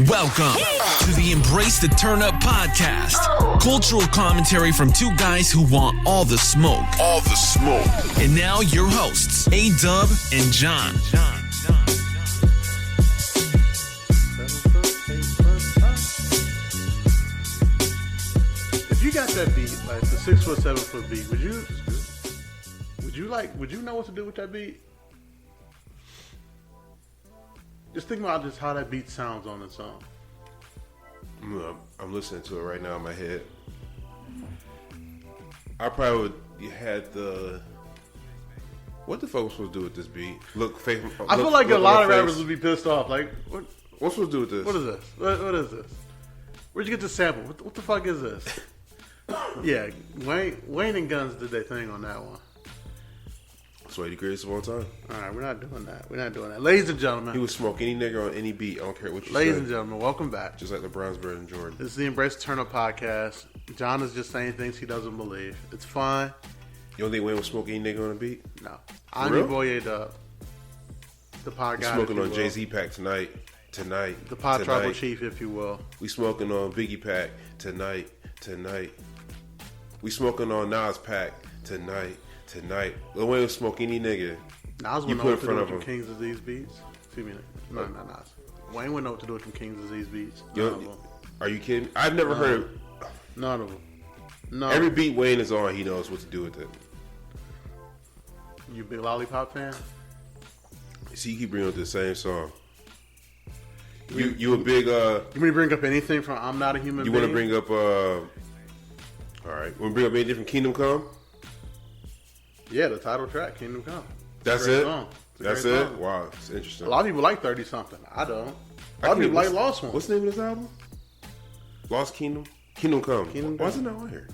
Welcome to the Embrace the Turn Up podcast. Cultural commentary from two guys who want all the smoke. All the smoke. And now your hosts, A-Dub and John. If you got that beat, like the 6 foot, 7 foot beat, would you know what to do with that beat? Just think about just how that beat sounds on its own. I'm listening to it right now in my head. I probably would had the. What the fuck was supposed to do with this beat? I feel like a lot of rappers would be pissed off. Like, what's supposed to do with this? What is this? What is this? Where'd you get this sample? What the fuck is this? Yeah, Wayne and Guns did their thing on that one. That's why he the greatest of all time. All right, we're not doing that. Ladies and gentlemen. He would smoke any nigga on any beat. I don't care what you say. Ladies and gentlemen, welcome back. Just like LeBron's brother and Jordan. This is the Embrace the Turn Up podcast. John is just saying things he doesn't believe. It's fun. You don't think Wayne would smoke any nigga on a beat? No. I'm your boy A-Dub. The pod guy. Smoking on Jay-Z pack tonight. The pod tribal chief, if you will. We smoking on Biggie pack tonight. We smoking on Nas pack tonight. Lil Wayne would smoke any nigga. Nas would know what to do with them King's Disease beats. Excuse me. No, not Nas. Wayne would know what to do with them King's Disease beats. Are you kidding? I've never heard of none of them. No. Every beat Wayne is on, he knows what to do with it. You a big Lollipop fan? See, you keep bringing up the same song. You a big You want to bring up anything from I'm Not a Human Being? You want to bring up all right. Want to bring up anything from Kingdom Come? Yeah, the title track, Kingdom Come. That's it? That's it? Song. Wow, it's interesting. A lot of people like 30-something. I don't. A lot of people like Lost One. What's the name of this album? Lost Kingdom? Kingdom Come. Why is it not on here?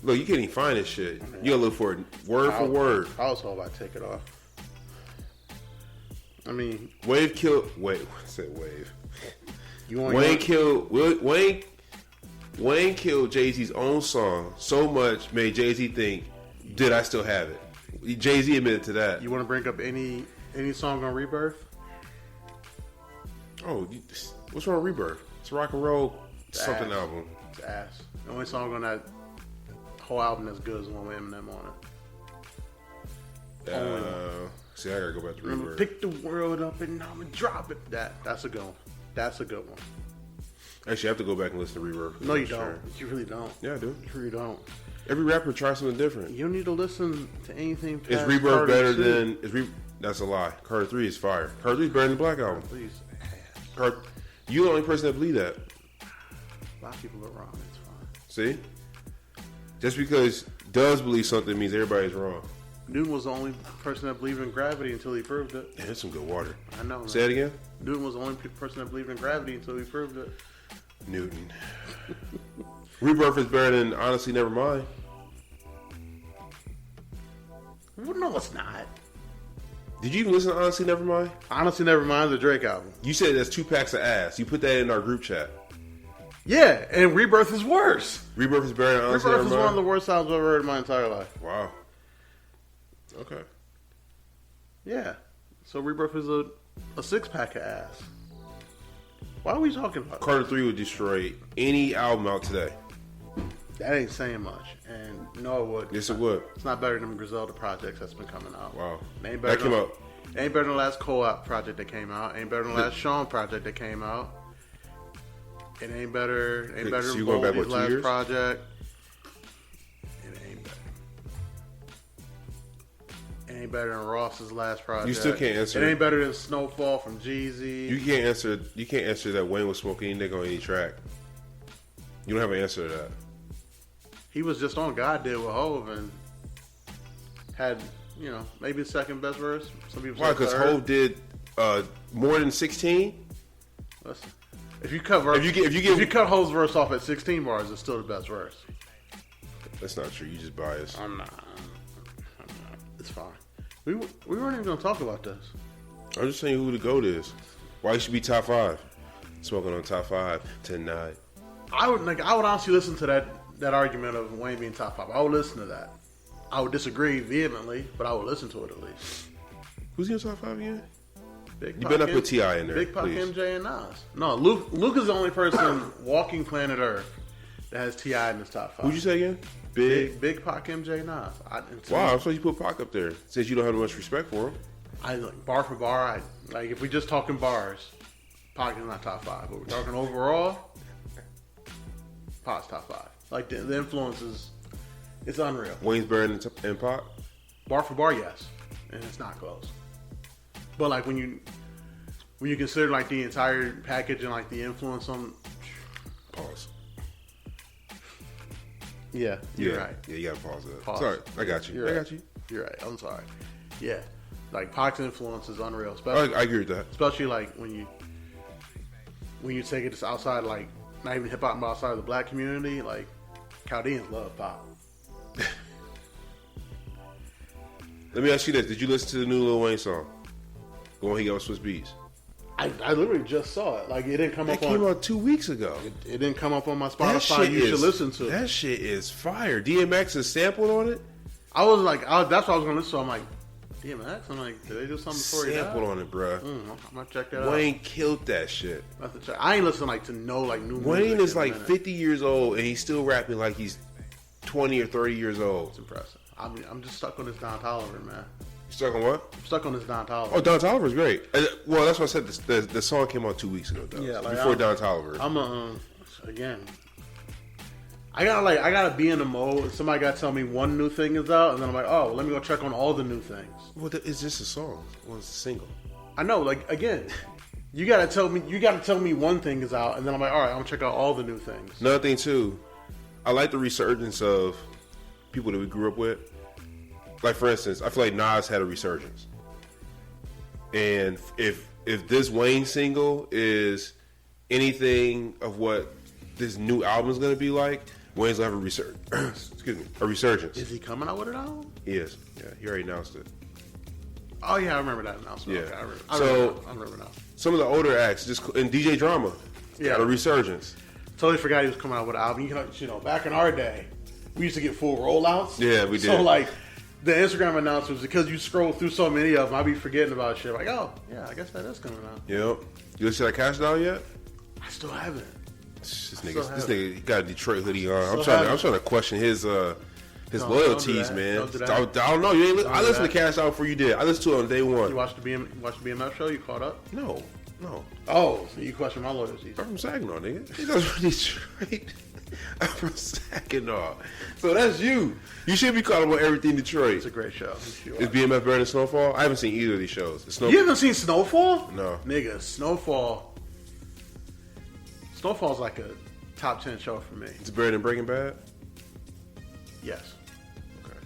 Look, you can't even find this shit. You gotta look for it word for word. I was told I'd take it off. I mean... Wave killed... Wait, I said Wave. Wayne killed Jay-Z's own song so much, made Jay-Z think, did I still have it? Jay-Z admitted to that. You want to bring up any song on Rebirth? Oh, what's wrong with Rebirth? It's a rock and roll something ass. Album. It's ass. The only song on that whole album that's good is one with Eminem on it. See, I gotta go back to Rebirth. Pick the world up and I'ma drop it. That's a good one. That's a good one. Actually, I have to go back and listen to Rebirth. No, you don't. You really don't. Yeah, I do. You really don't. Every rapper tries something different. You don't need to listen to anything past Is Rebirth Carter better 2. than... That's a lie. Carter 3 is fire. Carter 3 is better than the Black Album. Please. You're the only person that believe that. A lot of people are wrong. It's fine. See? Just because does believe something means everybody's wrong. Newton was the only person that believed in gravity until he proved it. Yeah, that's some good water. I know. Man. Say it again? Newton was the only person that believed in gravity until he proved it. Newton. Rebirth is better than Honestly Nevermind. Well, no, it's not. Did you even listen to Honestly Nevermind? Honestly Nevermind, the Drake album. You said that's 2 packs of ass. You put that in our group chat. Yeah, and Rebirth is worse. Rebirth is better than Honestly Nevermind? Rebirth is one of the worst albums I've ever heard in my entire life. Wow. Okay. Yeah. So Rebirth is a 6-pack of ass. Why are we talking about Carter 3 would destroy any album out today. That ain't saying much. And no, it would. Yes, it would. It's not better than the Griselda projects that's been coming out. Wow. Ain't better Ain't better than the last co-op project that came out. Ain't better than the last Sean project that came out. It ain't better. Ain't better than Boldy's last project. It ain't better. It ain't better than Ross's last project. You still can't answer. It ain't better than Snowfall from Jeezy. You can't answer that Wayne was smoking any nigga on any track. You don't have an answer to that. He was just on God Did with Hove and had, maybe the second best verse. Some people why? Because Hove did more than 16. Listen, if you cut Hove's verse off at 16 bars, it's still the best verse. That's not true. You just biased. I'm not. It's fine. We weren't even going to talk about this. I'm just saying who the GOAT is. Why he should be top 5. Smoking on top 5 tonight. I would honestly listen to that argument of Wayne being top 5. I would listen to that. I would disagree vehemently, but I would listen to it at least. Who's in your top 5 again? Big You better not put T.I. in there. Big Pac, please. MJ, and Nas. No, Luke is the only person walking planet Earth that has T.I. in his top 5. Who'd you say again? Big Pac, MJ, Nas. Wow, I'm supposed you put Pac up there since you don't have much respect for him. I like bar for bar. Like if we just talking bars, Pac is not top 5. But we're talking overall, Pac's top 5. Like the influence is, it's unreal. Wayne's better than Pac? Bar for bar, yes, and it's not close. But like when you consider like the entire package and like the influence on, Pause. Yeah, you're right. Yeah, you gotta pause it. Pause. Sorry, I got you. Right. I got you. You're right. I'm sorry. Yeah, like Pac's influence is unreal. Especially, I agree with that. Especially like when you take it to outside, like not even hip hop, but outside of the black community, like Chaldeans love Pac. Let me ask you this: did you listen to the new Lil Wayne song? The one he got with Swiss Beats. I literally just saw it. Like it didn't come up. That came out 2 weeks ago. It didn't come up on my Spotify. You should listen to it. That shit is fire. DMX is sampled on it. I was like, that's what I was gonna listen to. I'm like, DMX. I'm like, did they do something before he died? Sampled on it, bruh. I'm gonna check that out. Wayne killed that shit. I ain't listening like to know like new. Wayne is like 50 years old and he's still rapping like he's 20 or 30 years old. It's impressive. I'm just stuck on this Don Toliver, man. You stuck on what? I'm stuck on this Don Toliver. Oh, Don Toliver's great. Well, that's what I said. The song came out 2 weeks ago, though. Yeah, like before Don Toliver. I'm again. I gotta be in the mode. Somebody gotta tell me one new thing is out, and then I'm like, oh, let me go check on all the new things. Well, it's just a song. Well, it's a single. I know. Like again, you gotta tell me one thing is out, and then I'm like, all right, I'm gonna check out all the new things. Another thing too, I like the resurgence of people that we grew up with. Like for instance, I feel like Nas had a resurgence, and if this Wayne single is anything of what this new album is going to be like, Wayne's gonna have a resurgence. Is he coming out with an album? He is. Yeah, he already announced it. Oh yeah, I remember that announcement. Yeah, okay, I remember now. Some of the older acts, and DJ Drama, got a resurgence. Totally forgot he was coming out with an album. You know, back in our day, we used to get full rollouts. Yeah, we did. So like, the Instagram announcements, because you scroll through so many of them, I'll be forgetting about shit. Like, oh yeah, I guess that is coming out. Yep. You listen to that Cash Doll yet? I still haven't. This nigga he got a Detroit hoodie on. I'm trying to question his loyalties, man. I don't know. I listened to Cash Doll before you did. I listened to it on day one. You watched the BMF show? You caught up? No. Oh, so you question my loyalties? I'm from Saginaw, nigga. He goes from Detroit. I'm from Saginaw. So that's you. You should be caught up on everything Detroit. It's a great show. Is BMF better than Snowfall? I haven't seen either of these shows. You haven't seen Snowfall? No. Nigga, Snowfall's like a top 10 show for me. Is it better than Breaking Bad? Yes. Okay.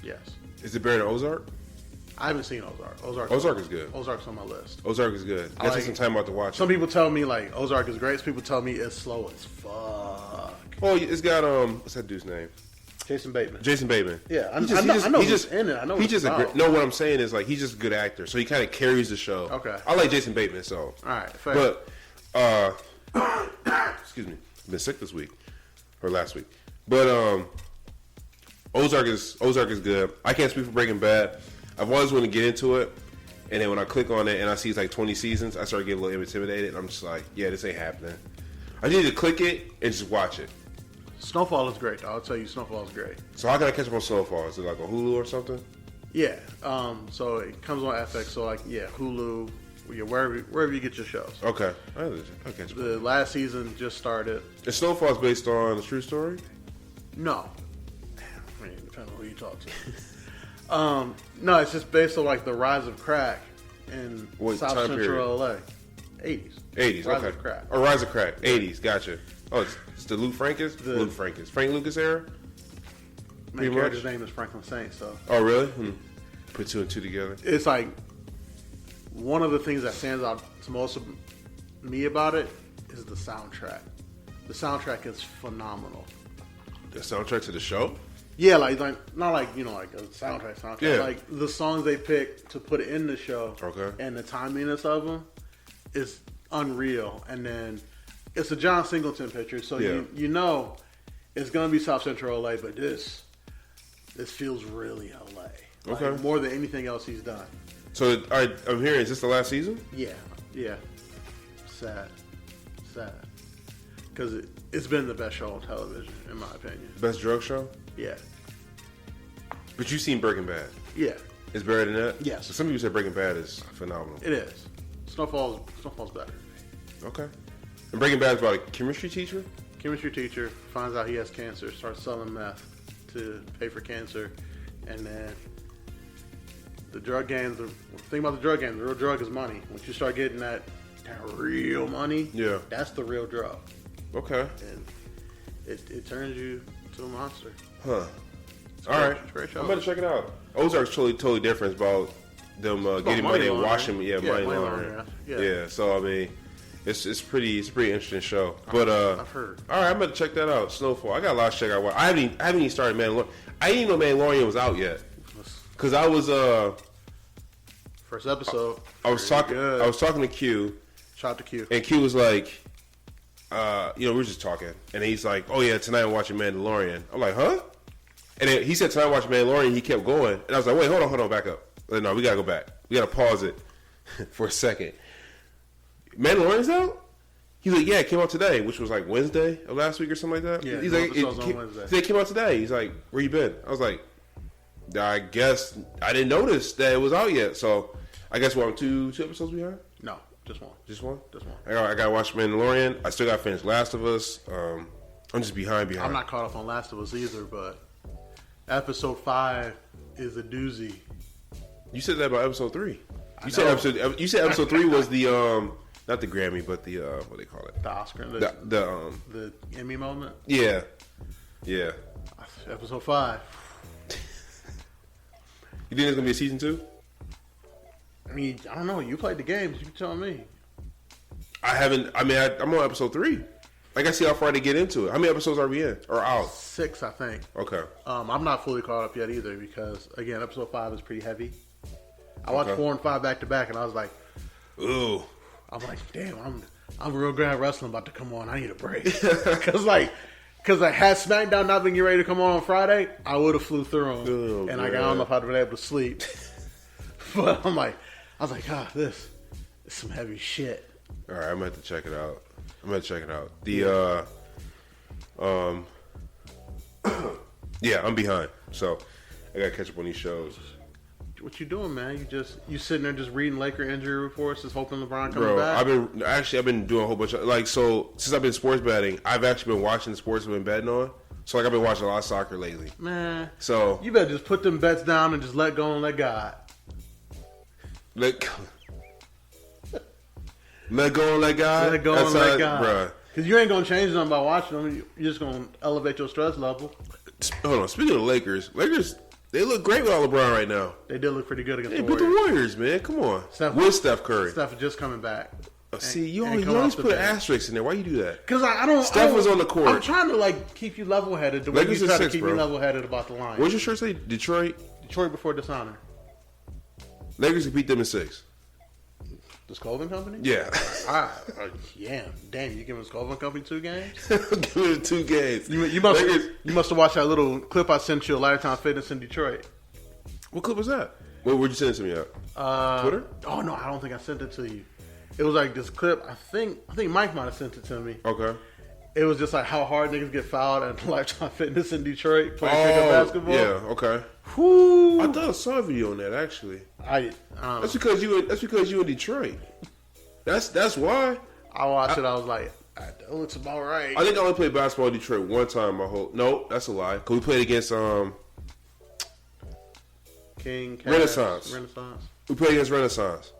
Yes. Is it better than Ozark? I haven't seen Ozark. Ozark is good. Ozark's on my list. Ozark is good. I take some time out to watch it. Some people tell me like Ozark is great. Some people tell me it's slow as fuck. Oh, it's got what's that dude's name? Jason Bateman. Yeah, I know he's in it. I know he's just no. What I'm saying is like he's just a good actor, so he kind of carries the show. Okay. I like Jason Bateman, so all right. Fair. But excuse me, I've been sick this week or last week. But Ozark is good. I can't speak for Breaking Bad. I've always wanted to get into it, and then when I click on it and I see it's like 20 seasons, I start getting a little intimidated. And I'm just like, yeah, this ain't happening. I need to click it and just watch it. Snowfall is great, though. I'll tell you, Snowfall is great. So how can I catch up on Snowfall? Is it like on Hulu or something? Yeah. So it comes on FX. So like, yeah, Hulu, wherever you get your shows. Okay. I'll catch up. The last season just started. And Snowfall is based on a true story? No. I mean, depending on who you talk to. No, it's just based on like the rise of crack in South Central LA. 80s. Rise of crack. Oh, rise of crack. 80s. Gotcha. Oh, it's the Frank Lucas era. Main character's name is Franklin Saint. So. Oh, really? Put two and two together. It's like one of the things that stands out to most of me about it is the soundtrack. The soundtrack is phenomenal. The soundtrack to the show? Yeah, like not like like a soundtrack. Yeah. Like the songs they pick to put in the show. Okay. And the timeliness of them is unreal. And then it's a John Singleton picture, so you know it's gonna be South Central LA, but this feels really LA. Like, okay. More than anything else he's done. So I'm hearing, is this the last season? Yeah. Sad. Because it's been the best show on television, in my opinion. Best drug show? Yeah. But you've seen Breaking Bad? Yeah. It's better than that? Yes. So some people say Breaking Bad is phenomenal. It is. Snowfall's better. Okay. And Breaking Bad is about a chemistry teacher? Chemistry teacher finds out he has cancer, starts selling meth to pay for cancer, and then the drug game, the thing about the drug game, the real drug is money. Once you start getting that real money, that's the real drug. Okay. And it turns you to a monster. Huh. All right. It's a great show. I'm going to check it out. Ozark's totally different. It's about them getting money and washing. Money laundering. Yeah. So, I mean, it's a pretty interesting show. But I've heard. All right, I'm going to check that out. Snowfall. I got a lot to check out. I haven't even started Mandalorian. I didn't even know Mandalorian was out yet. Because I was... First episode. I was talking to Q. Shout out to Q. And Q was like, we were just talking. And he's like, oh, yeah, tonight I'm watching Mandalorian. I'm like, huh? And then he said tonight I'm watching Mandalorian. He kept going. And I was like, wait, hold on, back up. Like, no, we got to go back. We got to pause it for a second. Mandalorian's out? He's like, yeah, it came out today, which was like Wednesday of last week or something like that. Yeah, he's like, it came out today. He's like, where you been? I was like, I guess I didn't notice that it was out yet. So I guess I'm two episodes behind? No, just one. Just one? Just one. I got to watch Mandalorian. I still got to finish Last of Us. I'm just behind. I'm not caught up on Last of Us either, but episode 5 is a doozy. You said that about episode 3. You said episode 3 was the not the Grammy, but the what do they call it? The Oscar. The Emmy moment. Yeah. Episode 5. You think there's gonna be a season 2? I mean, I don't know. You played the games. You can tell me. I haven't. I mean, I'm on episode 3. I gotta see how far they get into it. How many episodes are we in? Or out? 6, I think. Okay. I'm not fully caught up yet either because, again, episode 5 is pretty heavy. I watched 4 and 5 back to back, and I was like, ooh. I'm like, damn, I'm real Grand Wrestling about to come on. I need a break. Because I had SmackDown not been ready to come on Friday, I would have flew through them. And I don't know if I'd have been able to sleep. But I was like, this is some heavy shit. All right, I'm going to have to check it out. Yeah, I'm behind. So I got to catch up on these shows. What you doing, man? You sitting there just reading Laker injury reports, just hoping LeBron comes back? I've been doing a whole bunch of since I've been sports betting, I've actually been watching the sports I've been betting on. So I've been watching a lot of soccer lately. Man, so you better just put them bets down and just let go and let God. Let go and let God. Let go and let God, bro. Because you ain't gonna change nothing by watching them. You're just gonna elevate your stress level. Hold on. Speaking of Lakers, they look great without LeBron right now. They did look pretty good against the Warriors. They beat the Warriors, man. Come on. With Steph Curry. Steph is just coming back. See, you always put asterisks in there. Why you do that? Because I don't. Steph was on the court. I'm trying to keep you level headed. The way you try to keep me level headed about the Lions. What's your shirt say? Detroit before dishonor. Lakers can beat them in 6. The Scolvin Company? Yeah. Yeah. Damn, you giving Scolvin Company 2 games? Give it 2 games. You must have watched that little clip I sent you of Lifetime Fitness in Detroit. What clip was that? Where'd you send it to me at? Twitter? Oh no, I don't think I sent it to you. It was like this clip. I think Mike might have sent it to me. Okay. It was just like how hard niggas get fouled at Lifetime Fitness in Detroit playing pickup basketball. Yeah. Okay. Whoo. I thought I saw a video on that actually. That's because you in Detroit. That's why. I watched it. I was like, that looks about right. I think I only played basketball in Detroit one time. No, that's a lie. Cause we played against Renaissance. We played against Renaissance.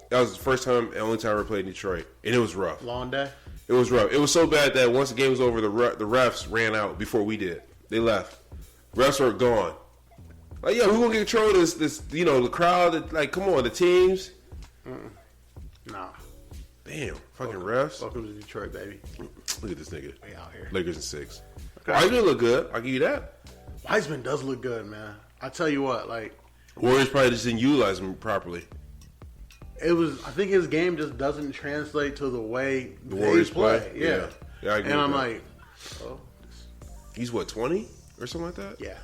That was the first time and only time I ever played in Detroit, and it was rough. Long day. It was rough. It was so bad that once the game was over, the refs ran out before we did. They left. Refs were gone. Like, we gonna get control of this, the crowd. Come on, the teams. Nah. Damn, fucking refs. Welcome to Detroit, baby. Look at this nigga. We out here. Lakers in 6. Okay. Wiseman look good. I'll give you that. Wiseman does look good, man. I tell you what, Warriors probably just didn't utilize him properly. I think his game just doesn't translate to the way the Warriors play. Yeah, I agree. And I'm like, he's what, 20 or something like that? Yeah.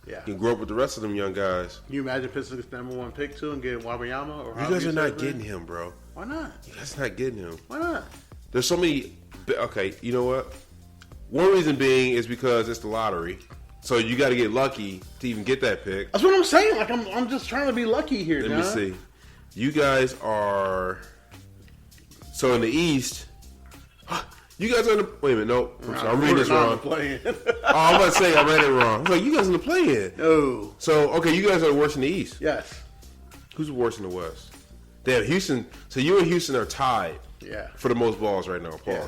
Yeah. You can grow up with the rest of them young guys. Can you imagine Pistons number 1 pick 2 and get Wembanyama? Or you guys are not getting him, bro. Why not? You guys are not getting him. Why not? There's so many. Okay, you know what? One reason being is because it's the lottery. So you got to get lucky to even get that pick. That's what I'm saying. Like I'm just trying to be lucky here. Let me see. You guys are. So in the East, you guys are in the. Wait a minute, no. I'm reading this wrong. I'm about to say I read it wrong. I was like, you guys in the play-in. No. So okay, you guys are worse in the East. Yes. Who's worse in the West? Damn, Houston. So you and Houston are tied. Yeah. For the most balls right now. Pause. Yeah.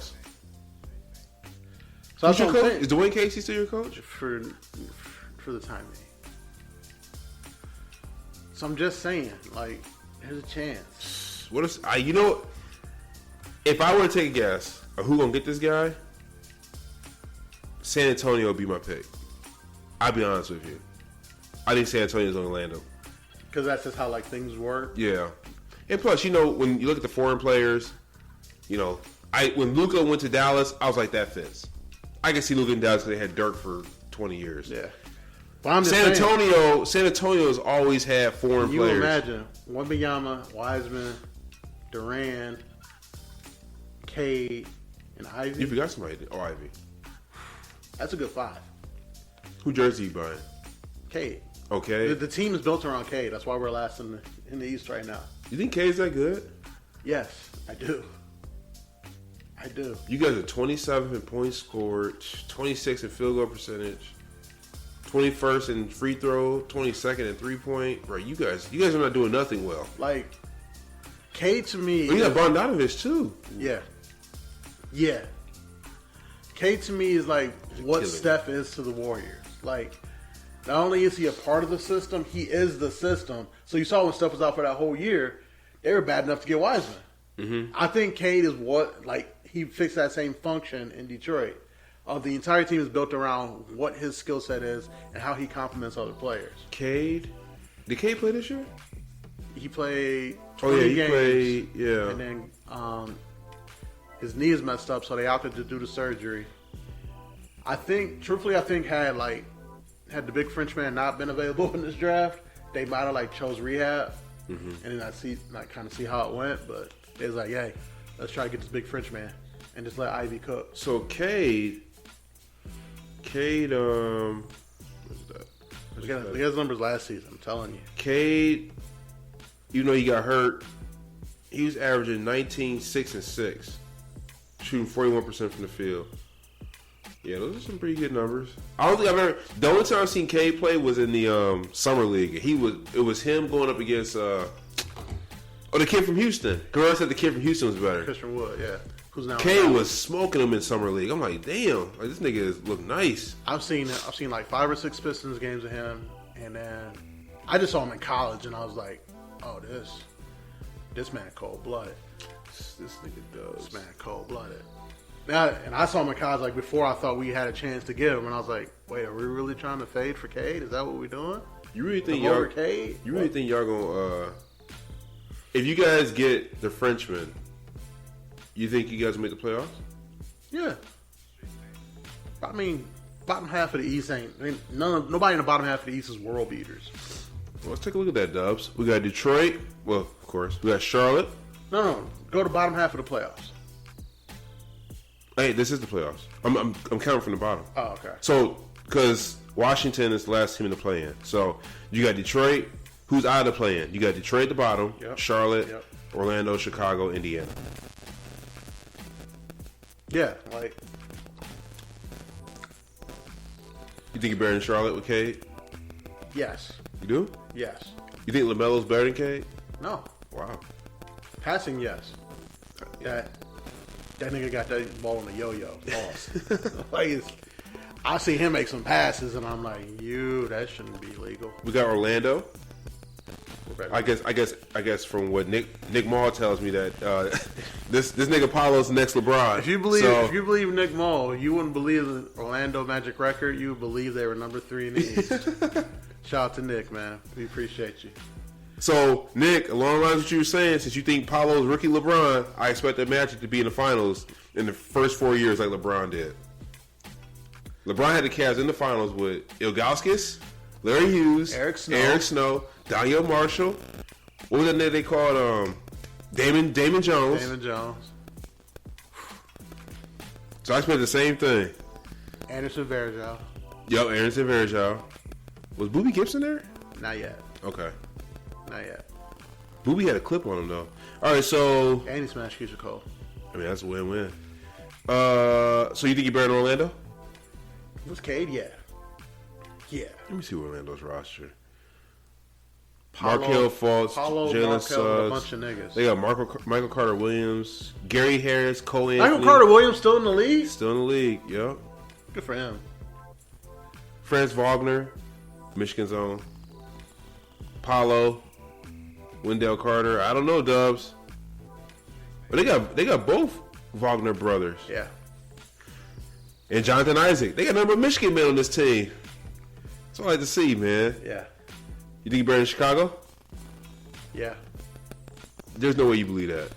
So who's your coach? Is Dwayne Casey still your coach? For the time being. So I'm just saying, like, there's a chance. What if you know? If I were to take a guess of who gonna get this guy, San Antonio would be my pick. I'll be honest with you. I think San Antonio's on Orlando. Because that's just how like things work. Yeah, and plus, you know, when you look at the foreign players, you know, when Luka went to Dallas, I was like, that fits. I can see Luka in Dallas because they had Dirk for 20 years. Yeah. But I'm just San Antonio has always had foreign players. You imagine Wembanyama, Wiseman, Durant, Cade, and Ivy. You forgot somebody. Oh, Ivy. That's a good 5. Who jersey you buying? Cade. Okay. The team is built around Cade. That's why we're last in the East right now. You think Cade's that good? Yes, I do. I do. You guys are 27th in points scored, 26th in field goal percentage, 21st in free throw, 22nd in 3-point. Bro, you guys are not doing nothing well. Like, Cade to me. Well, you got Bogdanovich too. Yeah. Yeah. Cade to me is like what Steph is to the Warriors. Like, not only is he a part of the system, he is the system. So you saw when Steph was out for that whole year, they were bad enough to get Wiseman. Mm-hmm. I think Cade is he fixed that same function in Detroit. The entire team is built around what his skill set is and how he complements other players. Cade? Did Cade play this year? He played 20 games. Yeah. And then his knee is messed up, so they opted to do the surgery. I think had the big French man not been available in this draft, they might have chose rehab. Mm-hmm. And then I kind of see how it went, but it was like, hey, let's try to get this big French man and just let Ivy cook. So Cade, what's that? Look at his numbers last season. I'm telling you, Cade, even though he got hurt, he was averaging 19, 6, and 6, shooting 41% from the field. Yeah, those are some pretty good numbers. I don't think I've ever. The only time I've seen Cade play was in the summer league. It was him going up against the kid from Houston. Guerrero said the kid from Houston was better. Christian Wood, yeah. Who's now? Cade was smoking him in summer league. I'm like, damn, this nigga look nice. I've seen like 5 or 6 Pistons games of him, and then I just saw him in college, and I was like, oh, this man cold blooded. This nigga does. This man cold blooded. And I saw him in college before I thought we had a chance to get him, and I was like, wait, are we really trying to fade for Cade? Is that what we're doing? You really think y'all gonna if you guys get the Frenchman, you think you guys will make the playoffs? Yeah. I mean, bottom half of the East nobody in the bottom half of the East is world beaters. Well, let's take a look at that, Dubs. We got Detroit. Well, of course. We got Charlotte. No. Go to bottom half of the playoffs. Hey, this is the playoffs. I'm counting from the bottom. Oh, okay. So, because Washington is the last team in the play-in. So, you got Detroit, who's out of the play-in. You got Detroit at the bottom, yep. Charlotte, Orlando, Chicago, Indiana. Yeah, You think you're better than Charlotte with Cade? Yes. You do? Yes. You think LaMelo's better than Cade? No. Wow. Passing, yes. Yeah. That nigga got that ball on the yo-yo. I see him make some passes, and I'm like, that shouldn't be legal. We got Orlando. I guess from what Nick Maul tells me that this nigga Paulo's the next LeBron. If you believe Nick Maul, you wouldn't believe the Orlando Magic record. You would believe they were number 3 in the East. Shout out to Nick, man. We appreciate you. So, Nick, along the lines of what you were saying, since you think Paulo's rookie LeBron, I expect the Magic to be in the finals in the first 4 years like LeBron did. LeBron had the Cavs in the finals with Ilgauskas, Larry Hughes, Eric Snow, Daniel Marshall. What was that name they called? Damon Jones. Damon Jones. So I expect the same thing. Anderson Varejao. Yo, Anderson Varejao. Was Booby Gibson there? Not yet. Okay. Not yet. Booby had a clip on him though. All right, so And he smashed Keisha Cole. I mean that's a win-win. So you think you're better than Orlando? Was Cade? Yeah. Yeah. Let me see Orlando's roster. Paulo, Markelle Fultz, Jalen Suggs, a bunch Suggs. of niggas. They got Michael Carter Williams, Gary Harris, Cole Anthony. Michael Carter Williams still in the league? Still in the league, yep. Good for him. Franz Wagner, Michigan's own. Paulo, Wendell Carter. I don't know, Dubs. But they got both Wagner brothers. Yeah. And Jonathan Isaac. They got a number of Michigan men on this team. That's all I like to see, man. Yeah. You think you're better than Chicago? Yeah. There's no way you believe that.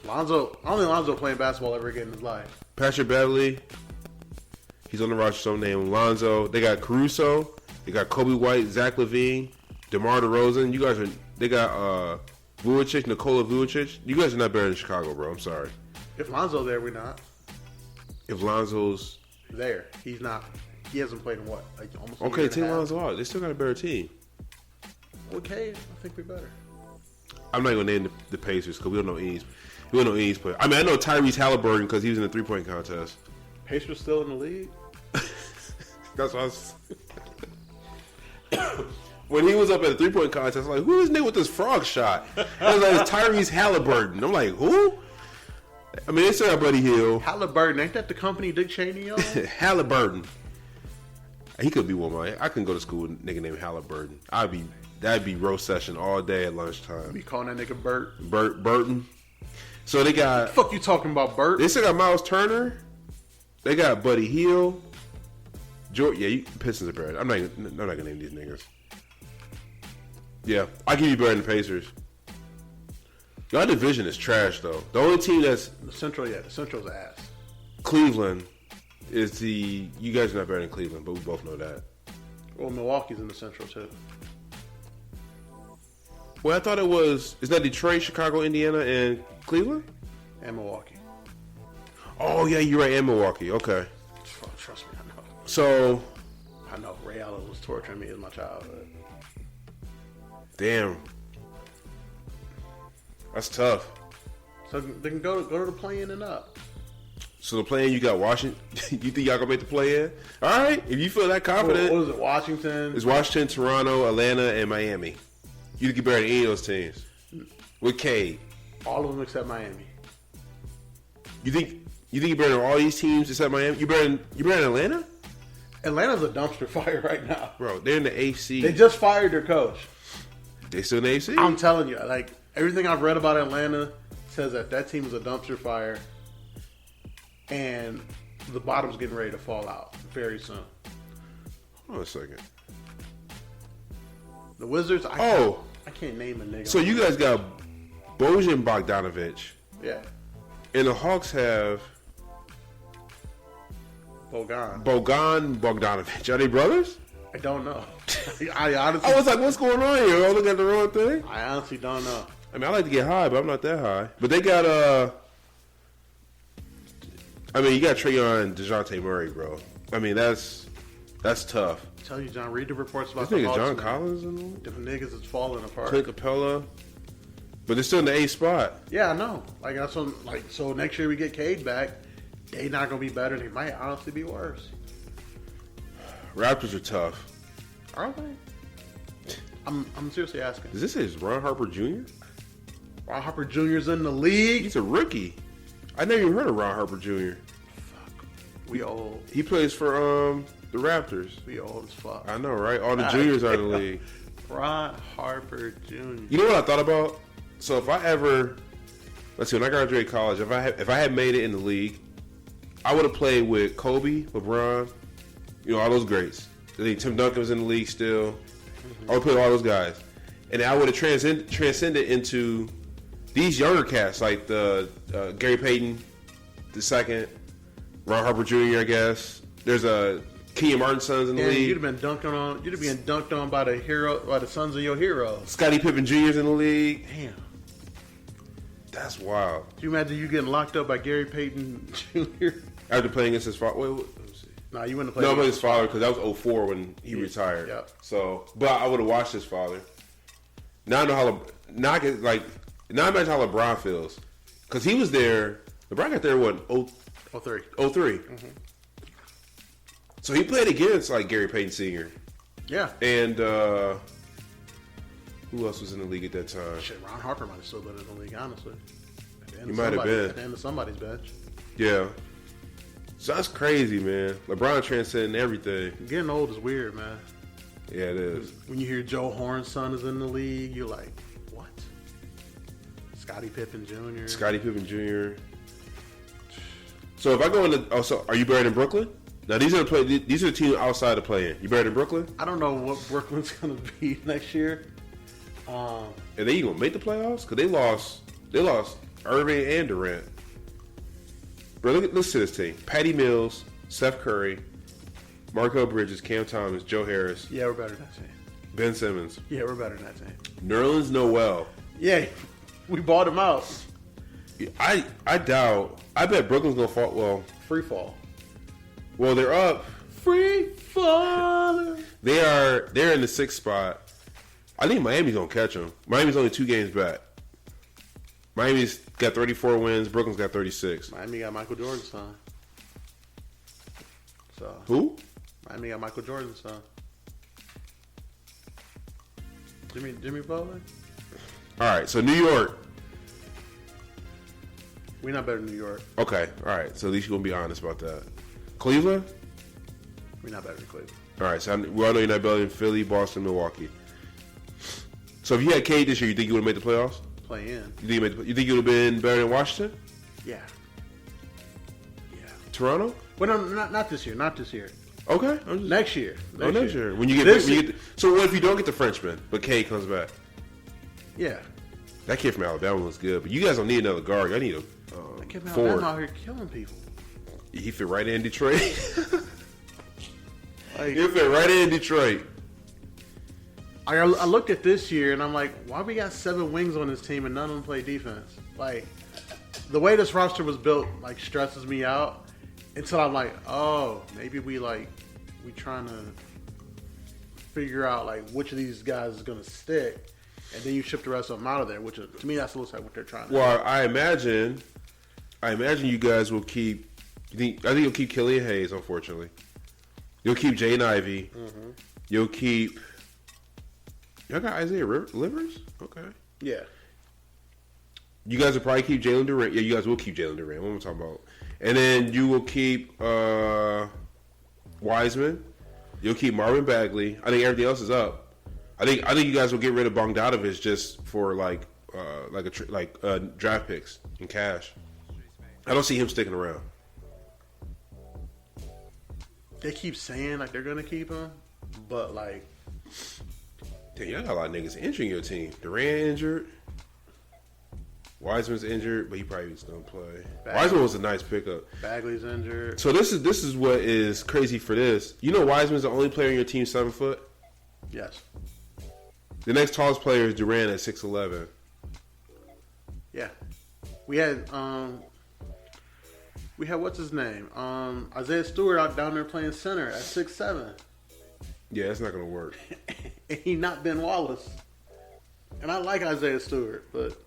Lonzo, I don't think Lonzo playing basketball ever again in his life. Patrick Beverly, he's on the roster, some name Lonzo. They got Caruso. They got Kobe White, Zach LaVine, DeMar DeRozan. They got Vucevic, Nikola Vucevic. You guys are not better than Chicago, bro. I'm sorry. If Lonzo's there, we're not. If Lonzo's there, he's not. He hasn't played in what? Like almost a okay, year take and a half. Lonzo out. They still got a better team. Okay, I think we're better. I'm not going to name the Pacers because we don't know East player. I mean, I know Tyrese Halliburton because he was in the 3-point contest. Pacers still in the league? That's what I was... When he was up at the 3-point contest, I was like, who is nigga with this frog shot? I was like, it's Tyrese Halliburton. I'm like, who? I mean, they still got Buddy Hield. Halliburton, ain't that the company Dick Cheney owns? Halliburton. He could be one of my... I couldn't go to school with a nigga named Halliburton. That'd be roast session all day at lunchtime. Be calling that nigga Bert. Burton. So they got... What the fuck you talking about, Bert? They still got Miles Turner. They got Buddy Hield. Pistons are better. I'm not gonna name these niggas. Yeah, I give you better than the Pacers. Your division is trash though. The only team that's the Central's ass. Cleveland is you guys are not better than Cleveland, but we both know that. Well, Milwaukee's in the Central too. Well, I thought it was. Is that Detroit, Chicago, Indiana, and Cleveland? And Milwaukee. Oh, yeah, you're right, and Milwaukee. Okay. Trust me, I know. So. I know. Ray Allen was torturing me in my childhood. Damn. That's tough. So they can go to the play-in and up. So the play-in, you got Washington. You think y'all gonna make the play-in? All right. If you feel that confident. What is it, Washington? It's Washington, Toronto, Atlanta, and Miami. You think you're better than any of those teams. With Cade. All of them except Miami. You think you're better than all these teams except Miami? You better than Atlanta? Atlanta's a dumpster fire right now. Bro, they're in the AFC. They just fired their coach. They still in the AFC? I'm telling you, like everything I've read about Atlanta says that team is a dumpster fire, and the bottom's getting ready to fall out very soon. Hold on a second. The Wizards. I can't name a nigga. So you guys got Bojan Bogdanovic. Yeah. And the Hawks have Bogan Bogdanovic. Are they brothers? I don't know. I honestly. I was like, what's going on here? I was looking at the wrong thing. I honestly don't know. I mean, I like to get high, but I'm not that high. But they got I mean, you got Trae and DeJounte Murray, bro. I mean, that's tough. I tell you, John, read the reports about this the nigga Hawks. John Collins and them. Different niggas is falling apart. Clint Capella. But they're still in the 8th spot. Yeah, I know. Like that's what, so next year we get Cade back. They not gonna be better. They might honestly be worse. Raptors are tough. Are they? I'm seriously asking. Is this Ron Harper Jr.? Ron Harper Jr.'s in the league. He's a rookie. I never even heard of Ron Harper Jr. Fuck. We old. He plays for the Raptors. We old as fuck. I know, right? All the juniors are in the league. Ron Harper Jr. You know what I thought about? So if I ever, let's see, when I graduated college, if I had made it in the league, I would have played with Kobe, LeBron, all those greats. I think Tim Duncan was in the league still. Mm-hmm. I would play with all those guys, and I would have transcended into these younger cats like the Gary Payton II, Ron Harper Jr. I guess there's a Kenyon Martin's sons in the league. You'd have been dunked on by the sons of your heroes. Scottie Pippen Jr.'s in the league. Damn. That's wild. Do you imagine you getting locked up by Gary Payton Jr.? After playing against his father? Wait, let me see. Nah, you wouldn't have played. No, but his father, because that was 04 when he retired. Yep. So, but I would have watched his father. Now I know how. Now I imagine how LeBron feels, because he was there. LeBron got there what? 03. 03. Mm-hmm. So he played against like Gary Payton Sr. Yeah. And who else was in the league at that time? Shit, Ron Harper might have still been in the league, honestly. He might have been at the end of somebody's bench. Yeah. So that's crazy, man. LeBron transcending everything. Getting old is weird, man. Yeah, it is. When you hear Joe Horn's son is in the league, you're like, what? Scottie Pippen Jr. So if I go into, so are you buried in Brooklyn? Now these are the teams outside of playing. You buried in Brooklyn? I don't know what Brooklyn's gonna be next year. And they even make the playoffs? Because they lost Irving and Durant. Bro, listen to this team: Patty Mills, Steph Curry, Markel Bridges, Cam Thomas, Joe Harris. Yeah, we're better than that team. Ben Simmons. Yeah, we're better than that team. Nerlens Noel. Yeah, we bought him out. I doubt. I bet Brooklyn's gonna fall. Well, free fall. Well, they're up. Free fall. They're in the 6th spot. I think Miami's gonna catch them. Miami's only 2 games back. Miami's got 34 wins. Brooklyn's got 36. Miami got Michael Jordan's son. So who? Miami got Michael Jordan's son. Jimmy Butler. All right, so New York. We're not better than New York. Okay, all right. So at least you're gonna be honest about that. Cleveland. We're not better than Cleveland. All right, so we all know you're not better than Philly, Boston, Milwaukee. So if you had Cade this year, you think you would have made the playoffs? Play in. You think you would have been better than Washington? Yeah. Toronto? Well, no, not this year. Not this year. Okay. Next year. Next year. When you get so what if you don't get the Frenchman, but Cade comes back? Yeah. That kid from Alabama looks good, but you guys don't need another guard. I need a that kid from forward. Alabama out here killing people. He fit right in Detroit. He fit right in Detroit. I looked at this year and I'm like, why we got 7 wings on this team and none of them play defense? Like, the way this roster was built, like, stresses me out. Until I'm like, oh, maybe we trying to figure out like which of these guys is gonna stick, and then you ship the rest of them out of there. Which to me, that looks like what they're trying to do. Well, I imagine you guys will keep. I think you'll keep Killian Hayes. Unfortunately, you'll keep Jaden Ivey. Mm-hmm. You'll keep. Y'all got Isaiah Livers? Okay. Yeah. You guys will probably keep Jalen Durant. Yeah, you guys will keep Jalen Durant. What am I talking about? And then you will keep Wiseman. You'll keep Marvin Bagley. I think everything else is up. I think you guys will get rid of Bogdanovich just for draft picks and cash. I don't see him sticking around. They keep saying like they're gonna keep him, but like, damn, y'all got a lot of niggas injuring your team. Durant injured. Wiseman's injured, but he probably was gonna play. Wiseman was a nice pickup. Bagley's injured. So this is what is crazy for this. You know, Wiseman's the only player in your team 7 foot. Yes. The next tallest player is Durant at 6'11". Yeah, we had what's his name? Isaiah Stewart out down there playing center at 6'7". Yeah, that's not gonna work. And he not Ben Wallace. And I like Isaiah Stewart, but.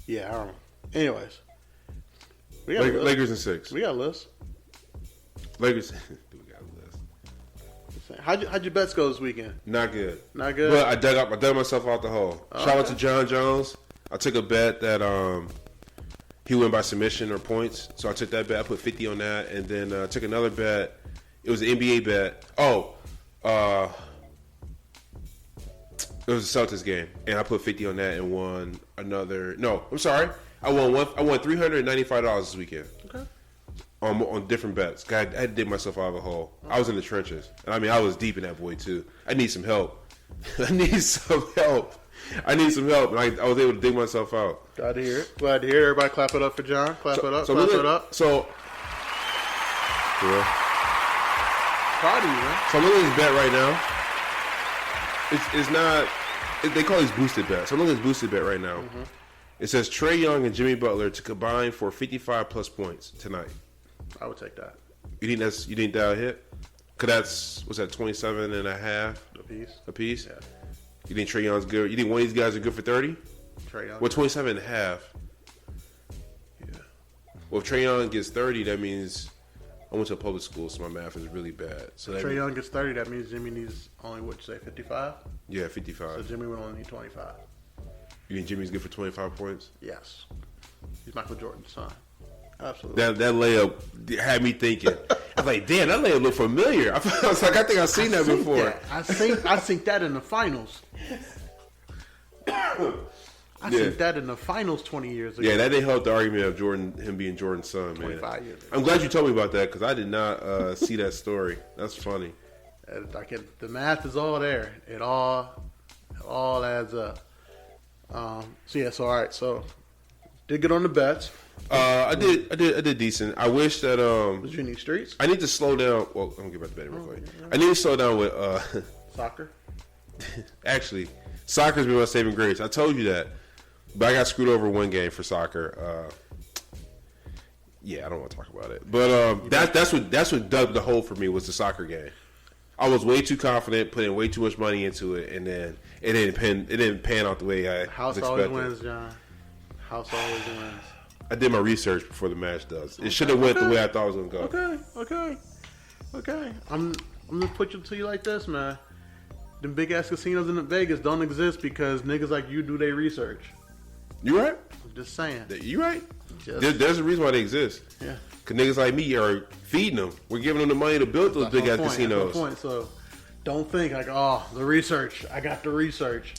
Yeah, I don't know. Anyways. Lakers in 6. We got a list. Lakers. We got a list. How'd your bets go this weekend? Not good. Not good? But I dug myself out the hole. Oh, Shout out to Jon Jones. I took a bet that he went by submission or points. So I took that bet. I put 50 on that. And then I took another bet. It was an NBA bet. It was a Celtics game, and I put 50 on that and won another. No, I'm sorry. I won $395 this weekend. Okay. On different bets. God, I had to dig myself out of a hole. Okay. I was in the trenches, and I mean, I was deep in that void too. I need some help. And I was able to dig myself out. Glad to hear it. Everybody clap it up for John. Clap it up. So, yeah. Proud of you, man. So I'm looking at this bet right now. It's not. They call these boosted bets. So I'm looking at this boosted bet right now. Mm-hmm. It says Trae Young and Jimmy Butler to combine for 55 plus points tonight. I would take that. You think that'll hit? Cause that's what's that 27 and a half a piece. Yeah. You think Trae Young's good? You think one of these guys are good for 30? Trae Young. Well, 27 and a half. Yeah. Well, if Trae Young gets 30, that means I went to a public school, so my math is really bad. So if Trae Young gets 30, that means Jimmy needs only, what you say, 55? Yeah, 55. So Jimmy would only need 25. You think Jimmy's good for 25 points? Yes. He's Michael Jordan's son. Absolutely. That layup had me thinking. I was like, damn, that layup looked familiar. I was like, I think I've seen that before. I think that in the finals. I think that in the finals 20 years ago. Yeah, that didn't help the argument of him being Jordan's son, man. 25 years ago. I'm glad you told me about that because I did not see that story. That's funny. The math is all there. It all adds up. All right. So did get on the bets. I did decent. I wish that Was you in these streets? I need to slow down. Well, I'm gonna get back to betting real quick. I need to slow down with soccer. Actually, soccer's been my saving grace. I told you that, but I got screwed over one game for soccer. Yeah, I don't want to talk about it. But that's what dug the hole for me was the soccer game. I was way too confident, putting way too much money into it, and then it didn't pan out the way I was expecting. House always wins, John. House always wins. I did my research before the match does. It should have went the way I thought it was going to go. Okay. I'm going to put it to you like this, man. Them big-ass casinos in Vegas don't exist because niggas like you do their research. You right? I'm just saying. You right? There's a reason why they exist. Yeah. Because niggas like me are feeding them. We're giving them the money to build those big-ass casinos. That's my point. So don't think like, the research. I got the research.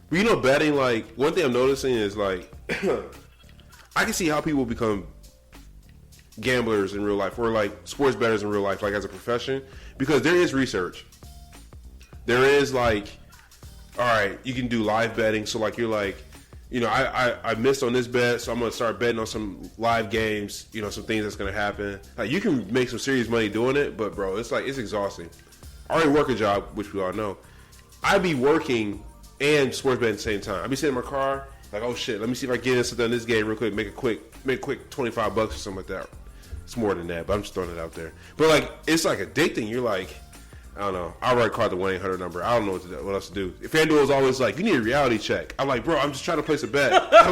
But you know, betting, like, one thing I'm noticing is, like, I can see how people become gamblers in real life or, like, sports bettors in real life, like, as a profession, because there is research. There is, like, all right, you can do live betting. So, like, you're like, you know, I missed on this bet, so I'm going to start betting on some live games, you know, some things that's going to happen. Like, you can make some serious money doing it, but, bro, it's, like, it's exhausting. I already work a job, which we all know. I be working and sports betting at the same time. I'd be sitting in my car, like, oh shit, let me see if I can get in something in this game real quick, make a quick $25 or something like that. It's more than that, but I'm just throwing it out there. But like, it's like addicting. You're like, I don't know. I already called the 1-800 number. I don't know what else to do. If FanDuel is always like, you need a reality check. I'm like, bro, I'm just trying to place a bet. I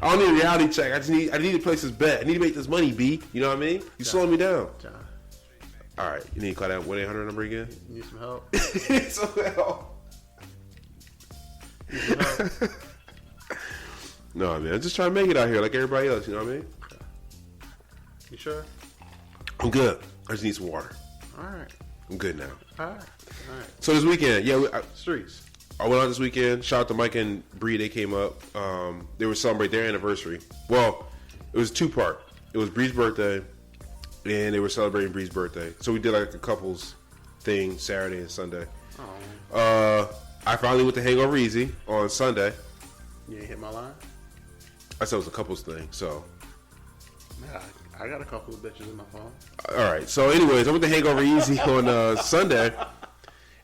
don't need a reality check. I need to place this bet. I need to make this money, B. You know what I mean? You slowing me down. John. All right, you need to call that 1-800 number again? You need some help? Need some help. No, man, I'm just trying to make it out here like everybody else. You know what I mean? You sure? I'm good. I just need some water. All right. I'm good now. All right. So this weekend, streets. I went out this weekend. Shout out to Mike and Bree. They came up. They were celebrating their anniversary. Well, it was 2-part. It was Bree's birthday, and they were celebrating Bree's birthday. So we did like a couples thing Saturday and Sunday. Oh. I finally went to Hangover Easy on Sunday. You ain't hit my line? I said it was a couples thing, so. Man, I got a couple of bitches in my phone. All right. So, anyways, I went to Hangover Easy on Sunday.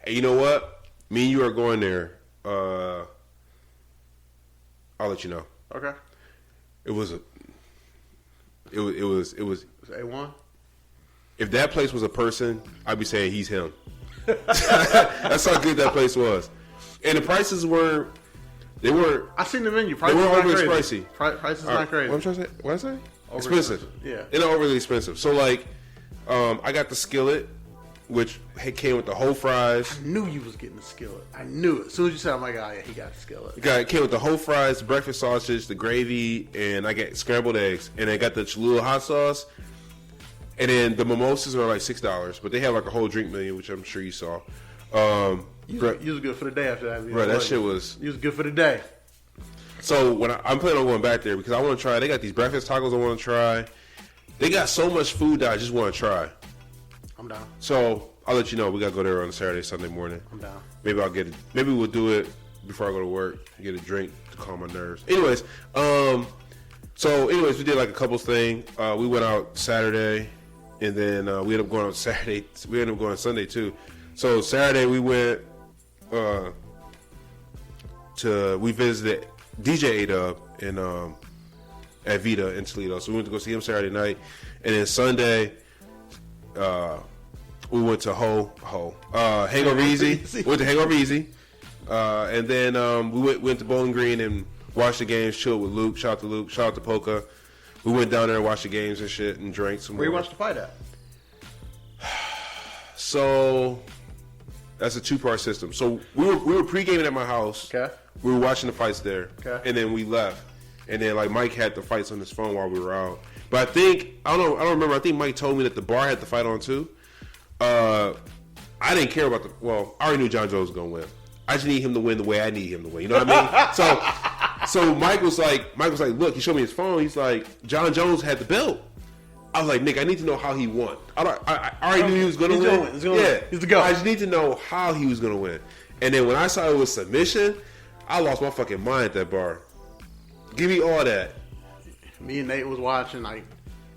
And you know what? Me and you are going there. I'll let you know. Okay. It was A1? If that place was a person, I'd be saying he's him. That's how good that place was. And the prices were, they weren't. I seen the menu. Prices they weren't not overly crazy. pricey. Prices not crazy. What I'm trying to say? What did I say? Expensive. Yeah. They're not overly expensive. So like, I got the skillet, which came with the whole fries. I knew you was getting the skillet. I knew it. As soon as you said, I'm like, oh yeah, he got the skillet. It came with the whole fries, the breakfast sausage, the gravy, and I got scrambled eggs, and I got the Cholula hot sauce. And then the mimosas are like $6, but they have like a whole drink menu, which I'm sure you saw. You was good for the day after that. Right, that shit was. You was good for the day. So when I'm planning on going back there because I want to try. They got these breakfast tacos I want to try. They got so much food that I just want to try. I'm down. So I'll let you know. We gotta go there on a Saturday, Sunday morning. I'm down. Maybe I'll get it. Maybe we'll do it before I go to work. Get a drink to calm my nerves. Anyways, we did like a couples thing. We went out Saturday And then we ended up going on Saturday. We ended up going on Sunday too. So Saturday we went we visited DJ A-Dub in at Vita in Toledo. So we went to go see him Saturday night, and then Sunday we went to Hangover Easy. We went to Hangover Easy, and then we went to Bowling Green and watched the games. Chilled with Luke. Shout out to Luke. Shout out to Polka. We went down there and watched the games and shit and drank some. Where you watched the fight at? So that's a 2-part system. So we were pre-gaming at my house. Okay. We were watching the fights there. Okay. And then we left. And then like Mike had the fights on his phone while we were out. But I don't remember. I think Mike told me that the bar had the fight on too. I didn't care about I already knew Jon Jones was gonna win. I just need him to win the way I need him to win. You know what I mean? So Mike was like, look, he showed me his phone. He's like, Jon Jones had the belt. I was like, Nick, I need to know how he won. I already knew he was gonna win. He's the GOAT. I just need to know how he was gonna win. And then when I saw it was submission, I lost my fucking mind at that bar. Give me all that. Me and Nate was watching. Like,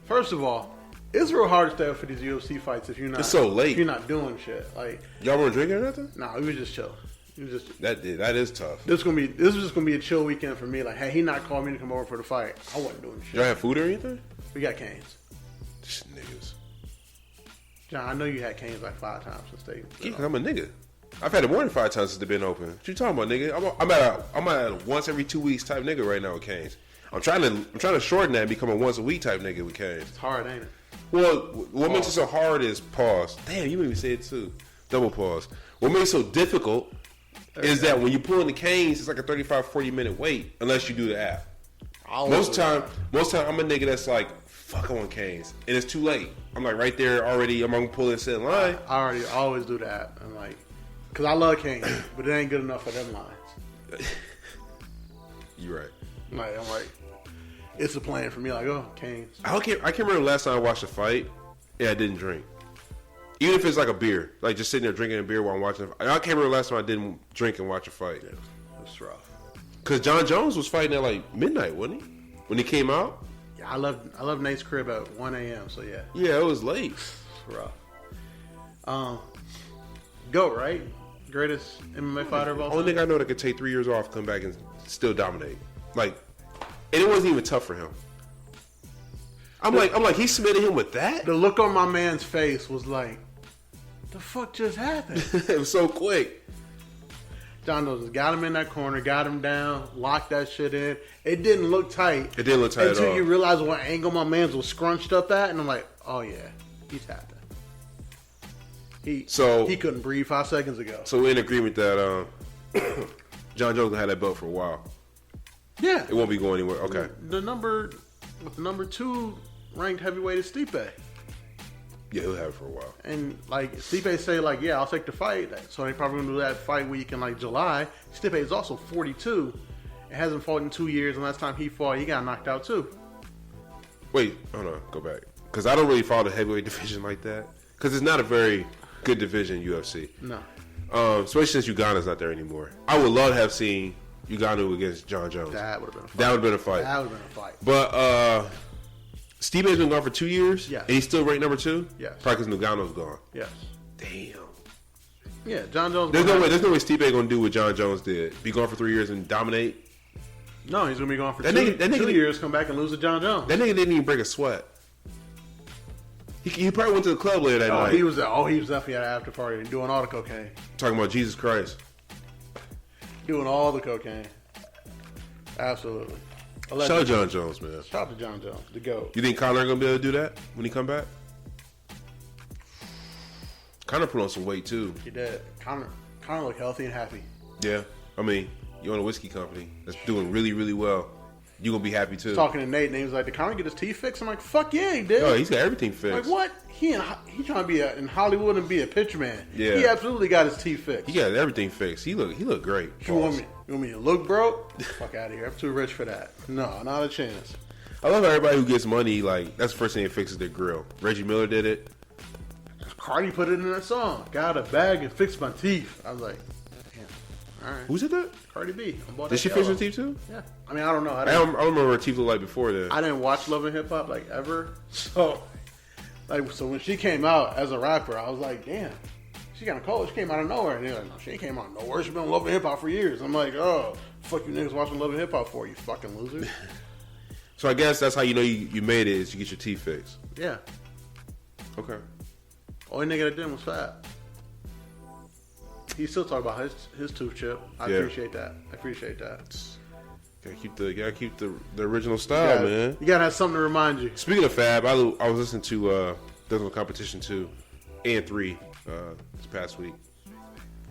first of all, it's real hard to stay up for these UFC fights if you're not. It's so late. If you're not doing shit. Like, y'all weren't drinking or nothing? No, we was just chill. That is tough. This was just gonna be a chill weekend for me. Like, had he not called me to come over for the fight, I wasn't doing shit. Y'all have food or anything? We got canes. Just niggas. John, I know you had canes like 5 times since they. Yeah, I'm a nigga. I've had it more than 5 times since they've been open. What you talking about, nigga? I'm at a once every 2 weeks type nigga right now with canes. I'm trying to shorten that and become a once a week type nigga with canes. It's hard, ain't it? Well, what makes it so hard is pause. Damn, you made me say it too. Double pause. What makes it so difficult is that when you pull in the canes, it's like a 35-40 minute wait unless you do the app. Most time I'm a nigga that's like, fuck, I want canes, and it's too late. I'm like right there already. I'm gonna pull and sit in line. I always do the app. I'm like, cause I love canes, but it ain't good enough for them lines. You're right. I'm like, it's a plan for me. Like, oh, canes. I can't remember the last time I watched a fight. Yeah, I didn't drink. Even if it's like a beer, like just sitting there drinking a beer while I'm watching. I can't remember the last time I didn't drink and watch a fight. Yeah, that's rough. Cause Jon Jones was fighting at like midnight, wasn't he? When he came out. Yeah, I love Nate's crib at 1 a.m. So yeah. Yeah, it was late. It's rough. GOAT, right? Greatest MMA fighter of all time. Only thing I know that could take 3 years off, come back and still dominate. Like, and it wasn't even tough for him. I'm like, he submitted him with that? The look on my man's face was like, the fuck just happened? It was so quick. Jon Jones got him in that corner, got him down, locked that shit in. It didn't look tight. It didn't look tight at all. Until you realize what angle my man's was scrunched up at, and I'm like, oh yeah, he's tapping. He couldn't breathe 5 seconds ago. So we're in agreement that Jon Jones gonna have that belt for a while. Yeah. It won't be going anywhere. Okay. The number 2 ranked heavyweight is Stipe. Yeah, he'll have it for a while. And like Stipe say, like, yeah, I'll take the fight. So they probably gonna do that fight week in like July. Stipe is also 42. It hasn't fought in 2 years, and last time he fought, he got knocked out too. Wait, hold on, go back. Because I don't really follow the heavyweight division like that. Because it's not a very good division in UFC. No. Especially since Uganda's not there anymore. I would love to have seen Uganda against Jon Jones. That would have been a fight. That would have been a fight. That would have been a fight. But Stipe's been gone for 2 years? Yes. And he's still ranked number 2? Yes. Probably because Nganou's gone. Yes. Damn. Yeah, Jon Jones. There's no way Stipe gonna do what Jon Jones did. Be gone for 3 years and dominate. No, he's gonna be gone for that 2 years. Come back and lose to Jon Jones. That nigga didn't even break a sweat. He probably went to the club later that night. He was definitely at an after party and doing all the cocaine. Talking about Jesus Christ. Doing all the cocaine. Absolutely. Shout out to Jon Jones, man. Shout out to Jon Jones, the GOAT. You think Conor gonna be able to do that when he come back? Conor put on some weight too. He did. Conor looked healthy and happy. Yeah, I mean, you own a whiskey company that's doing really, really well. You gonna be happy too. Talking to Nate, and he was like, "Did Conor get his teeth fixed?" I'm like, "Fuck yeah, he did." Oh, he's got everything fixed. Like what? He trying to be in Hollywood and be a picture man. Yeah, he absolutely got his teeth fixed. He got everything fixed. He look great. You want me to look broke? Fuck out of here! I'm too rich for that. No, not a chance. I love how everybody who gets money, like that's the first thing that fixes their grill. Reggie Miller did it. Cardi put it in that song. Got a bag and fixed my teeth. I was like, damn. All right. Who said that? Cardi B. Did she fix her teeth too? Yeah. I mean, I don't know. I don't remember what her teeth looked like before then. I didn't watch Love and Hip Hop like ever. So Like, so when she came out as a rapper, I was like, damn, she kind of cold. She came out of nowhere. And they're like, no, she ain't came out of nowhere. She's been loving hip hop for years. I'm like, oh, fuck you niggas watching Love and Hip Hop for, you fucking losers. So I guess that's how you know you made it, is you get your teeth fixed. Yeah. Okay. Only nigga that did was Fab. He still talk about his tooth chip. I appreciate that. Gotta keep the original style, man. You gotta have something to remind you. Speaking of Fab, I was listening to there's no competition 2 and 3 this past week.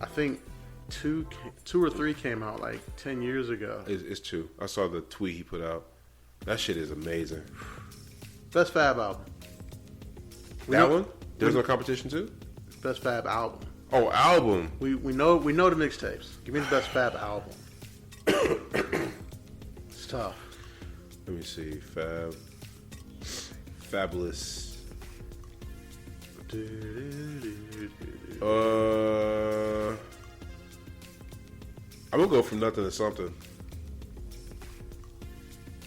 I think two or three came out like 10 years ago. It's 2. I saw the tweet he put out. That shit is amazing. Best Fab album. That one? There's no competition 2? Best Fab album. Oh, album. We know the mixtapes. Give me the best Fab album. It's tough. Let me see. Fabulous. I'm gonna go from nothing to something.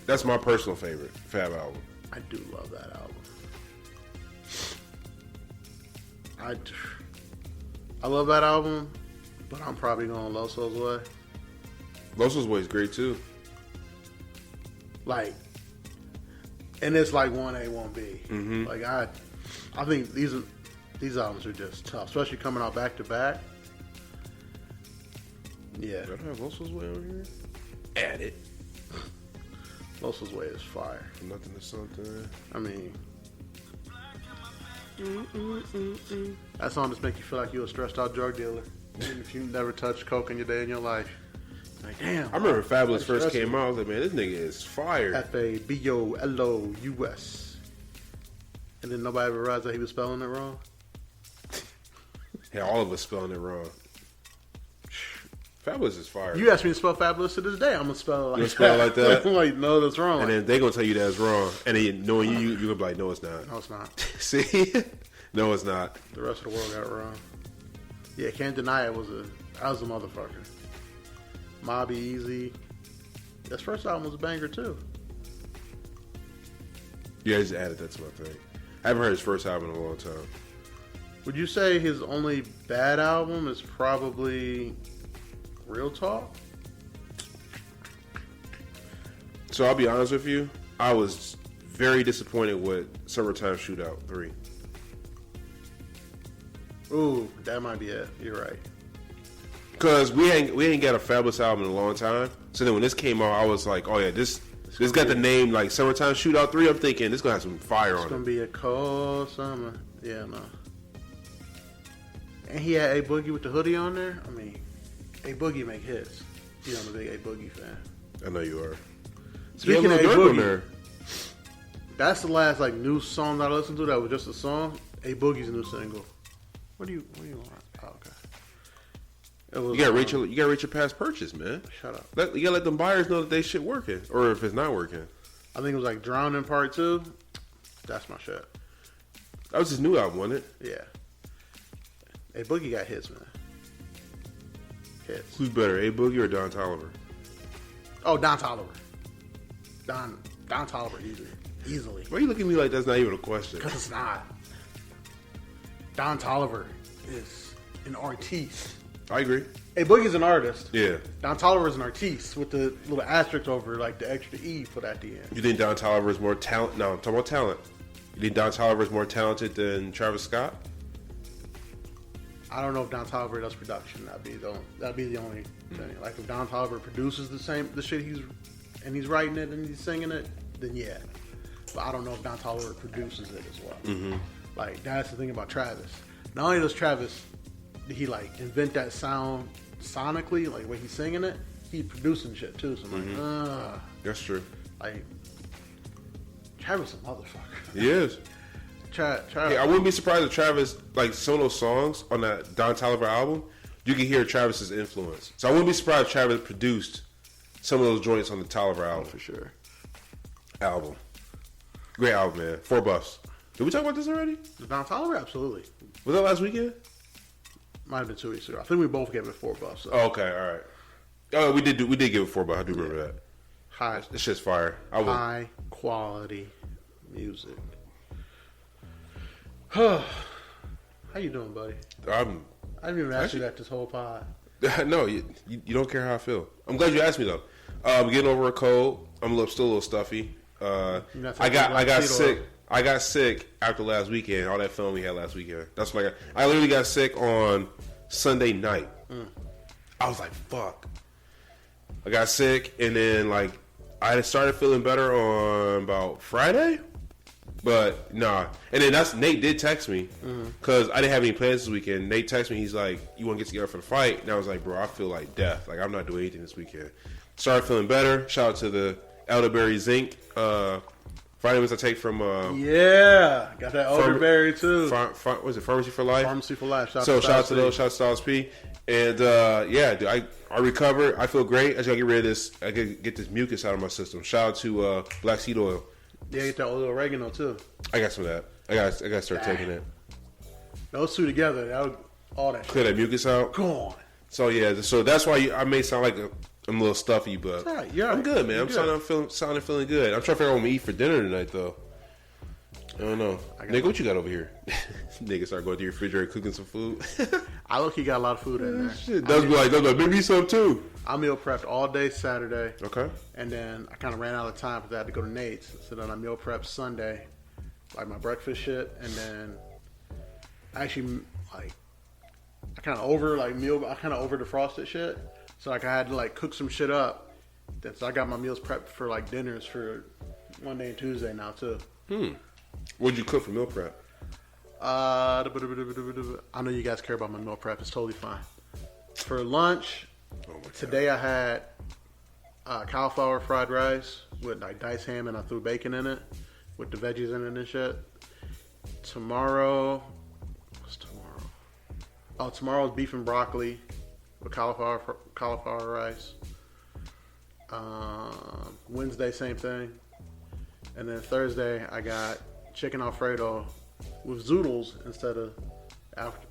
That's my personal favorite Fab album. I do love that album. I love that album, but I'm probably going Loso's Way. Loso's Way is great too. Like, and it's like 1A, 1B. Mm-hmm. Like I think these albums are just tough, especially coming out back to back. Yeah. Do I have Loso's Way on here? Add it. Loso's Way is fire. From nothing to something. I mean, that song just make you feel like you're a stressed out drug dealer, even if you never touched coke in your day in your life. Like, damn. I remember when Fabulous first came out. I was like, man, this nigga is fire. Fabulous. And then nobody ever realized that he was spelling it wrong. Yeah, all of us spelling it wrong. Fabulous is fire. You asked me to spell Fabulous to this day, I'm gonna spell it like that. You spell it like that? I'm like, no, that's wrong. And then they gonna tell you that's wrong. And then knowing you're gonna be like, no, it's not. No, it's not. See? No, it's not. The rest of the world got it wrong. Yeah, can't deny it was a motherfucker. Mobby Easy. His first album was a banger too. Yeah, I just added that to my thing. I haven't heard his first album in a long time. Would you say his only bad album is probably Real Talk? So I'll be honest with you, I was very disappointed with Summertime Shootout 3. Ooh, that might be it. You're right. Cause we ain't got a Fabulous album in a long time. So then when this came out, I was like, oh yeah, this got the name like Summertime Shootout 3. I'm thinking this gonna have some fire on it. It's gonna be a cold summer. Yeah, no. And he had A Boogie with the hoodie on there. I mean, A Boogie make hits. You know, I'm a big A Boogie fan. I know you are. Speaking of A Boogie, that's the last like new song that I listened to that was just a song. A Boogie's new single. What do you want? Oh, okay. It was, you gotta reach your past purchase, man. Shut up. You gotta let them buyers know that they shit working, or if it's not working. I think it was like Drowning Part 2. That's my shit. That was his new album, wasn't it? Yeah. A Boogie got hits, man. Hits. Who's better, A Boogie or Don Toliver? Oh, Don Toliver. Don Toliver easily. Why are you looking at me like that's not even a question? Because it's not. Don Toliver is an artiste. I agree. A Boogie's an artist. Yeah. Don Toliver is an artiste with the little asterisk over like the extra E put at the end. You think Don Toliver is more talent? No, I'm talking about talent. You think Don Toliver is more talented than Travis Scott? I don't know if Don Toliver does production. That'd be the only thing. Like if Don Toliver produces the shit he's writing it and he's singing it, then yeah. But I don't know if Don Toliver produces it as well. Mm-hmm. Like that's the thing about Travis. Not only does Travis he like invent that sound sonically, like when he's singing it, he's producing shit too. So I'm like, that's true. Like Travis is a motherfucker. He is. Travis. Hey, I wouldn't be surprised if Travis, like some of those songs on that Don Toliver album, you can hear Travis's influence. So I wouldn't be surprised if Travis produced some of those joints on the Toliver album. For sure. Album. Great album, man. 4 buffs. Did we talk about this already? The Don Toliver? Absolutely. Was that last weekend? Might have been 2 weeks ago. I think we both gave it 4 buffs. So. Oh, okay, all right. Oh, we did give it 4 buffs. I do remember that. This shit's fire. High quality music. How you doing, buddy? I I'm didn't even ask you that this whole pod. no, you don't care how I feel. I'm glad you asked me though. I'm getting over a cold. I'm still a little stuffy. I got sick. I got sick after last weekend. All that film we had last weekend. That's what I literally got sick on Sunday night. I was like, fuck. I got sick, and then like I started feeling better on about Friday. But nah, and then Nate did text me because I didn't have any plans this weekend. Nate texted me. He's like, "You want to get together for the fight?" And I was like, "Bro, I feel like death. Like I'm not doing anything this weekend." Started feeling better. Shout out to the elderberry zinc vitamins I take from. Yeah, got that elderberry too. Was it Pharmacy for Life? Pharmacy for Life. Shout out to those. Shout out to Styles P. And yeah, dude, I recovered. I feel great. I just gotta get rid of this. I gotta get this mucus out of my system. Shout out to black seed oil. Yeah, get that little oregano too. I got some of that. I gotta start taking it. Those two together, that would all that. Clear that mucus out. Go on. So yeah, so that's why I may sound like I'm a little stuffy, but right. Yeah, I'm good, man. I'm feeling good. I'm trying to figure out what I'm gonna eat for dinner tonight, though. I don't know, nigga. What you got over here? Nigga, start going to your refrigerator cooking some food. I look, he got a lot of food in there. Shit, that's like maybe some too. I meal prepped all day Saturday. Okay. And then I kind of ran out of time because I had to go to Nate's. So then I meal prepped Sunday, like my breakfast shit, and then actually like I kind of over defrosted shit. So like I had to like cook some shit up. So I got my meals prepped for like dinners for Monday and Tuesday now too. What'd you cook for meal prep? I know you guys care about my meal prep. It's totally fine. For lunch, today I had cauliflower fried rice with like diced ham, and I threw bacon in it with the veggies in it and shit. What's tomorrow? Oh, tomorrow's beef and broccoli with cauliflower rice. Wednesday, same thing. And then Thursday, I got chicken Alfredo with zoodles instead of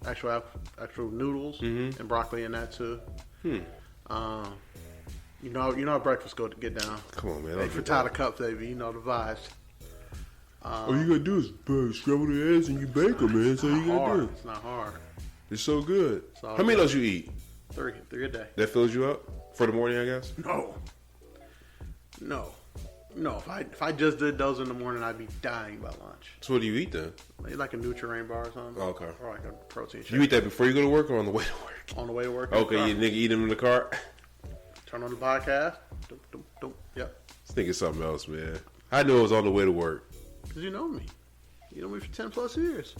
actual noodles, and broccoli in that too. You know how breakfast go to get down. Come on, man. Hey, frittata cups, baby. You know the vibes. All you gotta do is scramble the eggs and you bake them, man. So you gotta do. It's not hard. It's so good. How many of those you eat? Three a day. That fills you up for the morning, I guess. No. If I just did those in the morning, I'd be dying by lunch. So what do you eat then? Like a Nutri-Rain bar or something. Oh, okay. Or like a protein shake. You eat that before you go to work or on the way to work? On the way to work. Okay, you nigga eat them in the car. Turn on the podcast. Yep. This nigga's something else, man. I knew it was on the way to work. Because you know me. You know me for 10 plus years.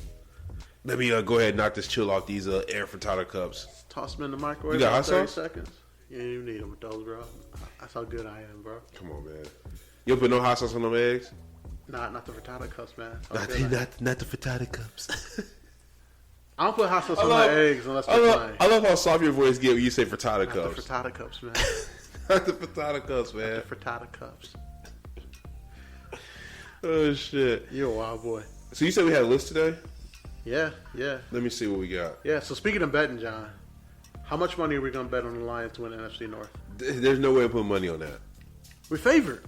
Let me go ahead and knock this chill off these air frittata cups. Toss them in the microwave. You got hot 30 sauce? seconds. You ain't even need them with those, bro. That's how good I am, bro. Come on, man. You don't put no hot sauce on them eggs? Not the frittata cups, man. Not the frittata cups. I don't put hot sauce on my eggs unless they're plain. I love how soft your voice get when you say frittata cups. Not the frittata cups, man. Not the frittata cups, man. Not the frittata cups. Oh, shit. You're a wild boy. So you said we had a list today? Yeah. Let me see what we got. Yeah, so speaking of betting, John, how much money are we going to bet on the Lions to win NFC North? There's no way to put money on that. We're favored.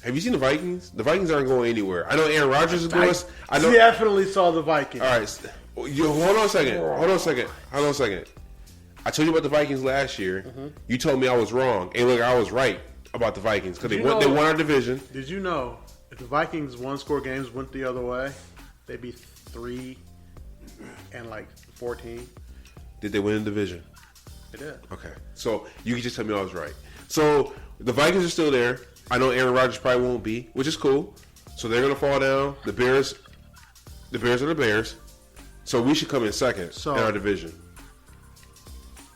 Have you seen the Vikings? The Vikings aren't going anywhere. I know Aaron Rodgers is going. I definitely saw the Vikings. All right. Hold on a second. I told you about the Vikings last year. You told me I was wrong. And look, I was right about the Vikings because they won our division. Did you know if the Vikings one-score games went the other way, they'd be 3 and like 14? Did they win the division? They did. Okay. So you can just tell me I was right. So the Vikings are still there. I know Aaron Rodgers probably won't be, which is cool. So they're going to fall down. The Bears are the Bears. So we should come in second in our division.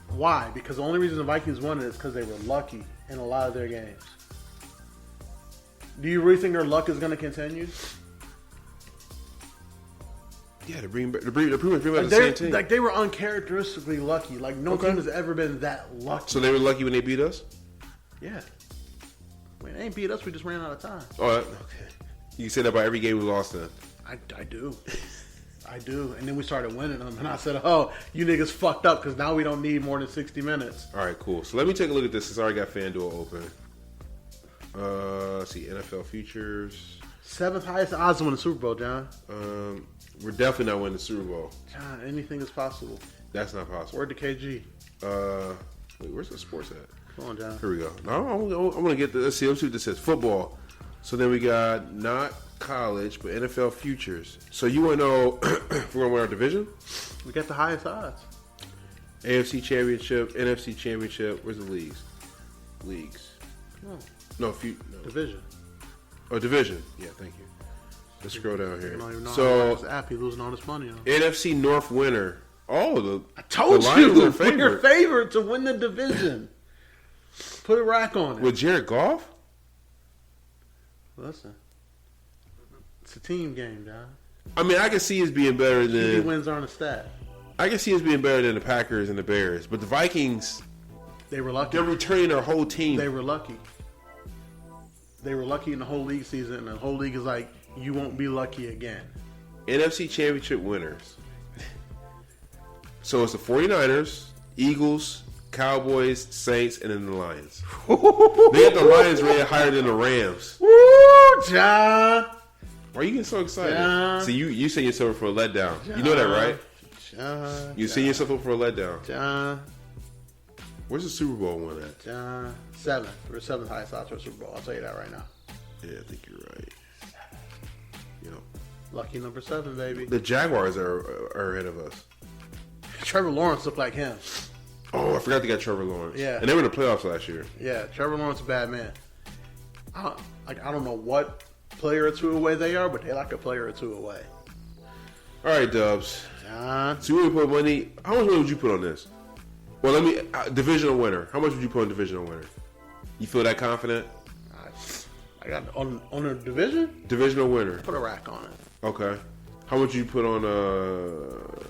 Why? Because the only reason the Vikings won it is because they were lucky in a lot of their games. Do you really think their luck is going to continue? Yeah, they're pretty much the same team. Like they were uncharacteristically lucky. Like no team has ever been that lucky. So they were lucky when they beat us? Yeah. When they ain't beat us, we just ran out of time. Oh, okay. You say that about every game we lost then? I do. I do. And then we started winning them. And I said, oh, you niggas fucked up because now we don't need more than 60 minutes. All right, cool. So let me take a look at this since I already got FanDuel open. Let's see, NFL futures. 7th highest odds to win the Super Bowl, John. We're definitely not winning the Super Bowl. John, anything is possible. That's not possible. Word to KG. Wait, where's the sports at? Come on, John. Here we go. No, I want to get the. Let's see what this says. Football. So then we got not college, but NFL futures. So you want to know if we're going to win our division? We got the highest odds. AFC Championship, NFC Championship. Where's the leagues? No. Division. Oh, division. Yeah, thank you. Let's scroll down here. I don't even know so this app, he's losing all this money on. NFC North winner. Oh, I told the you, Lions are we're favored to win the division. Put a rack on it. With Jared Goff? Listen, it's a team game, John. I mean, I can see us being better than. QB wins aren't a stat. I can see us being better than the Packers and the Bears, but the Vikings. They were lucky. They're returning their whole team. They were lucky. They were lucky in the whole league season, and the whole league is like, you won't be lucky again. NFC Championship winners. So it's the 49ers, Eagles, Cowboys, Saints, and then the Lions. They got the Lions rated higher than the Rams. Woo, John. Why are you getting so excited? John. See, you set yourself up for a letdown. John. You know that, right? John. You set yourself up for a letdown. John. Where's the Super Bowl one at? John. 7th. We're 7th highest odds for a Super Bowl. I'll tell you that right now. Yeah, I think you're right. Yep. Lucky number 7, baby. The Jaguars are ahead of us. Trevor Lawrence looked like him. Oh, I forgot they got Trevor Lawrence. Yeah. And they were in the playoffs last year. Yeah, Trevor Lawrence is a bad man. I don't know what player or two away they are, but they like a player or two away. All right, Dubs. John. So you would put money. How much money would you put on this? Well, let me divisional winner. How much would you put on divisional winner? You feel that confident? I got on a division. Divisional winner. Put a rack on it. Okay. How much would you put on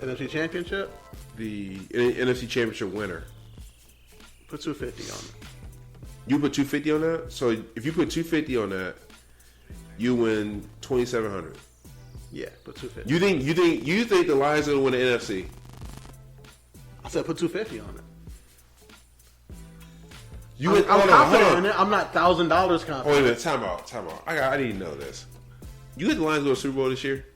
NFC Championship? the NFC Championship winner? Put 250 on it. You put 250 on that. So if you put 250 on that, you win 2,700. Yeah, put 250. You think the Lions are gonna win the NFC? I said put 250 on it. I'm confident in it. I'm not $1,000 confident. Oh, wait a minute. Time out. I need to know this. You think the Lions go to the Super Bowl this year?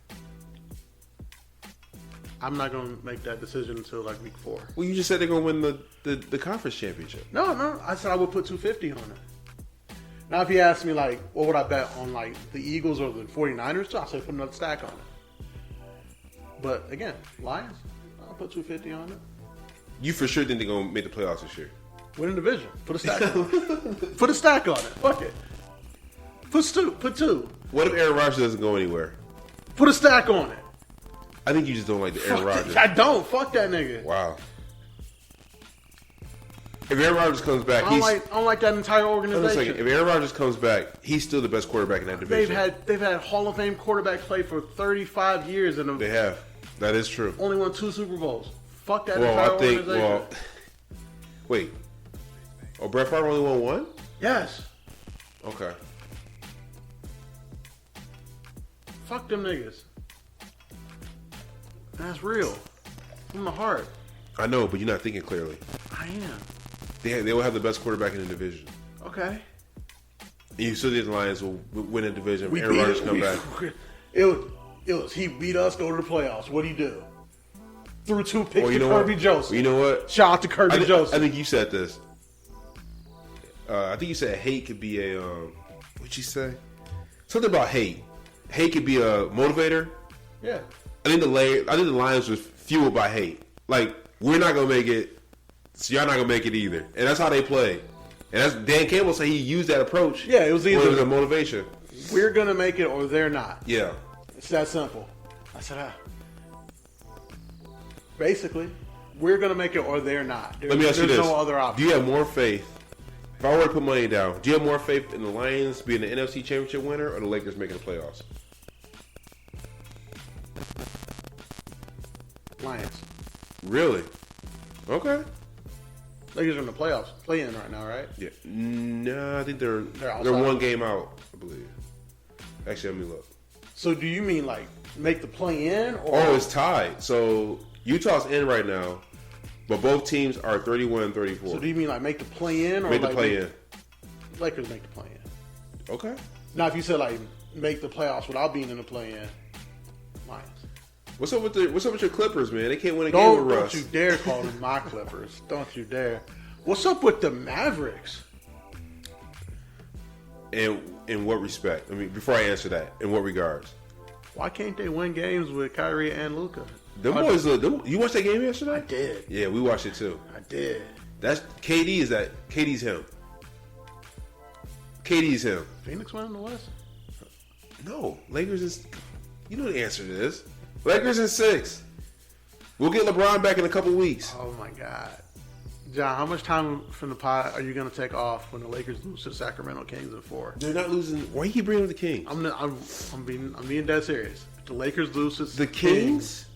I'm not going to make that decision until like week 4. Well, you just said they're going to win the conference championship. No. I said I would put 250 on it. Now, if you ask me, like, what would I bet on, like, the Eagles or the 49ers, I'll say put another stack on it. But, again, Lions, I'll put 250 on it. You for sure think they're going to make the playoffs this year? Win a division. Put a stack on it. Put a stack on it. Fuck it. Put two. What if Aaron Rodgers doesn't go anywhere? Put a stack on it. I think you just don't like the Aaron Rodgers. I don't. Fuck that nigga. Wow. If Aaron Rodgers comes back, I don't like that entire organization. If Aaron Rodgers comes back, he's still the best quarterback in that division. They've had Hall of Fame quarterbacks play for 35 years, and they have. That is true. Only won 2 Super Bowls. Fuck that entire organization. Wait. Oh, Brett Favre only won 1? Yes. Okay. Fuck them niggas. That's real. From the heart. I know, but you're not thinking clearly. I am. They will have the best quarterback in the division. Okay. And you still think the Lions will win a division if Aaron Rodgers come back? It was he beat us, go to the playoffs. What'd he do? Threw 2 picks to Kirby Joseph. Well, you know what? Shout out to Kirby Joseph. I think you said this. I think you said hate could be a what'd you say? Something about hate. Hate could be a motivator. Yeah. I think the Lions was fueled by hate. Like, we're not gonna make it, so y'all not gonna make it either. And that's how they play. And that's Dan Campbell said he used that approach. Yeah, it was either a motivation. We're gonna make it or they're not. Yeah. It's that simple. I said, basically, we're gonna make it or they're not. Let me ask you this: no other option. Do you have more faith? If I were to put money down, do you have more faith in the Lions being the NFC Championship winner or the Lakers making the playoffs? Lions. Really? Okay. Lakers are in the playoffs. Play-in right now, right? Yeah. No, I think they're outside. 1 game out, I believe. Actually, let me look. So do you mean like make the play-in? Or? Oh, it's tied. So Utah's in right now, but both teams are 31 and 34. So do you mean like make the play-in? Or make the like play-in. Lakers make the play-in. Okay. Now, if you said like make the playoffs without being in the play-in, Lions. What's up with your Clippers, man? They can't win a game with Russ. Don't you dare call them my Clippers. Don't you dare. What's up with the Mavericks? And in what respect? I mean, before I answer that, in what regards? Why can't they win games with Kyrie and Luka? Them boys look. You watched that game yesterday? I did. Yeah, we watched it too. I did. That's KD. Is that KD's him? KD's him. Phoenix won in the West? No, Lakers is. You know the answer to this. Lakers in 6. We'll get LeBron back in a couple weeks. Oh my God, John! How much time from the pod are you going to take off when the Lakers lose to Sacramento Kings in 4? They're not losing. Why you keep bringing up the Kings? I'm being dead serious. If the Lakers lose to the Kings.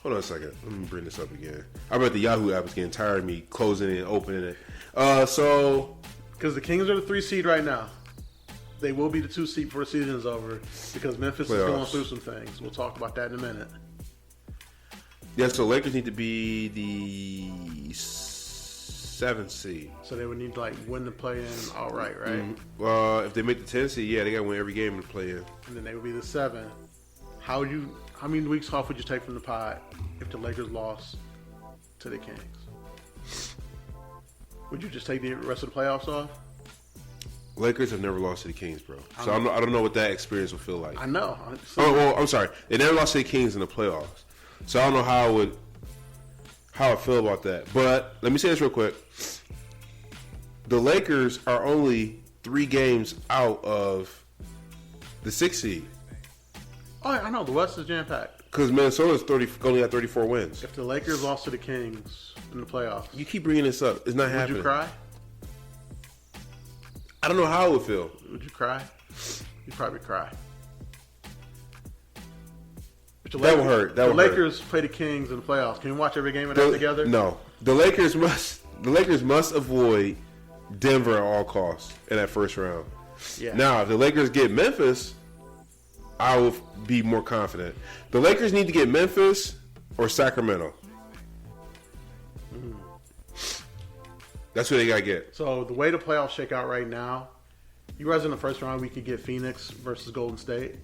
Hold on a second. Let me bring this up again. I bet the Yahoo app is getting tired of me closing it and opening it. Because the Kings are the 3 seed right now. They will be the 2 seed before the season is over because Memphis is going through some things. We'll talk about that in a minute. Yeah, so Lakers need to be the 7th seed. So they would need to win the play-in outright, right? Mm-hmm. If they make the 10th seed, yeah, they got to win every game in the play-in. And then they would be the 7th. How many weeks off would you take from the pod if the Lakers lost to the Kings? Would you just take the rest of the playoffs off? Lakers have never lost to the Kings, bro. So I don't know what that experience will feel like. I know. I'm sorry. They never lost to the Kings in the playoffs. So I don't know how I feel about that. But let me say this real quick. The Lakers are only 3 games out of the 6th seed. Oh, I know. The West is jam-packed. Because Minnesota's only got 34 wins. If the Lakers lost to the Kings in the playoffs. You keep bringing this up. It's not happening. Would you cry? I don't know how it would feel. Would you cry? You'd probably cry. That would hurt. The Lakers play the Kings in the playoffs. Can you watch every game of that together? No. The Lakers must avoid Denver at all costs in that first round. Yeah. Now, if the Lakers get Memphis, I will be more confident. The Lakers need to get Memphis or Sacramento. That's who they got to get. So the way the playoffs shake out right now, you guys in the first round, we could get Phoenix versus Golden State.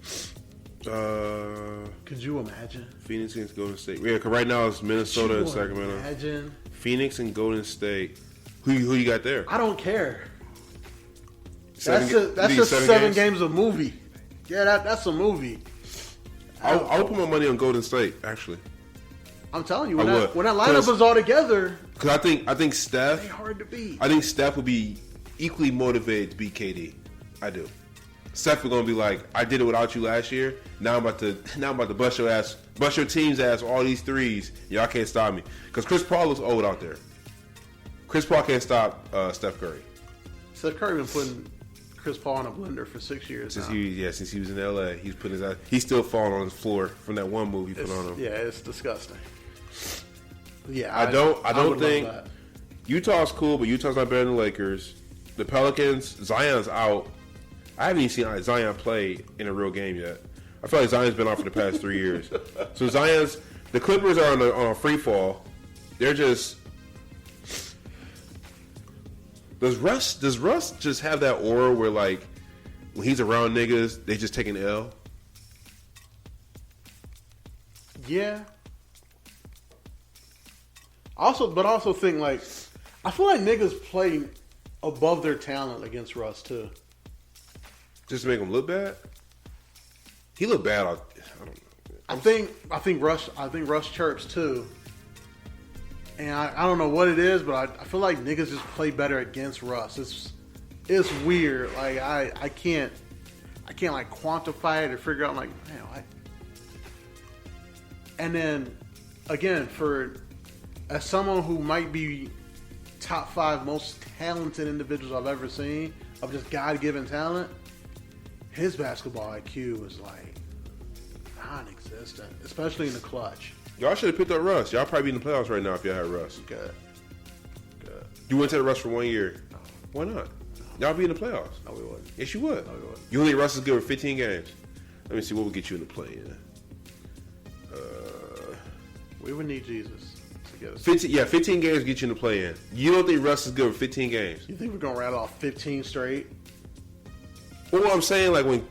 Could you imagine? Phoenix against Golden State. Yeah, because right now it's Minnesota and Sacramento. Imagine Phoenix and Golden State. Who you got there? I don't care. That's just 7 games of movie. Yeah, that's a movie. I'll put my money on Golden State, actually. I'm telling you, when that lineup is all together, because I think Steph, they hard to beat. I think Steph will be equally motivated to beat KD. I do. Steph is gonna be like, I did it without you last year. Now I'm about to bust your team's ass with all these threes. Y'all can't stop me because Chris Paul looks old out there. Chris Paul can't stop Steph Curry. Steph Curry been putting Chris Paul in a blender for 6 years since now. Since he was in LA, he's still falling on his floor from that one move he put on him. Yeah, it's disgusting. Yeah, I don't think Utah's cool, but Utah's not better than the Lakers. The Pelicans, Zion's out. I haven't even seen Zion play in a real game yet. I feel like Zion's been out for the past 3 years. So the Clippers are on a free fall. They're just. Does Russ just have that aura where when he's around niggas, they just take an L? Yeah. But also think I feel like niggas play above their talent against Russ too. Just to make him look bad? He looked bad. I don't know. I think Russ chirps too. And I don't know what it is, but I feel like niggas just play better against Russ. It's weird. I can't quantify it or figure out. I'm like, man, and then again, as someone who might be top 5 most talented individuals I've ever seen of just God-given talent, his basketball IQ is non-existent, especially in the clutch. Y'all should have picked up Russ. Y'all probably be in the playoffs right now if y'all had Russ. Good. You wouldn't take Russ for 1 year. No. Why not? Y'all be in the playoffs. No, we wouldn't. Yes, you would. No, we wouldn't. You only Russ is good for 15 games. Let me see what will get you in the play-in. We would need Jesus to get us. 15 games get you in the play-in. You don't think Russ is good for 15 games? You think we're gonna rattle off 15 straight? Well, what I'm saying, like when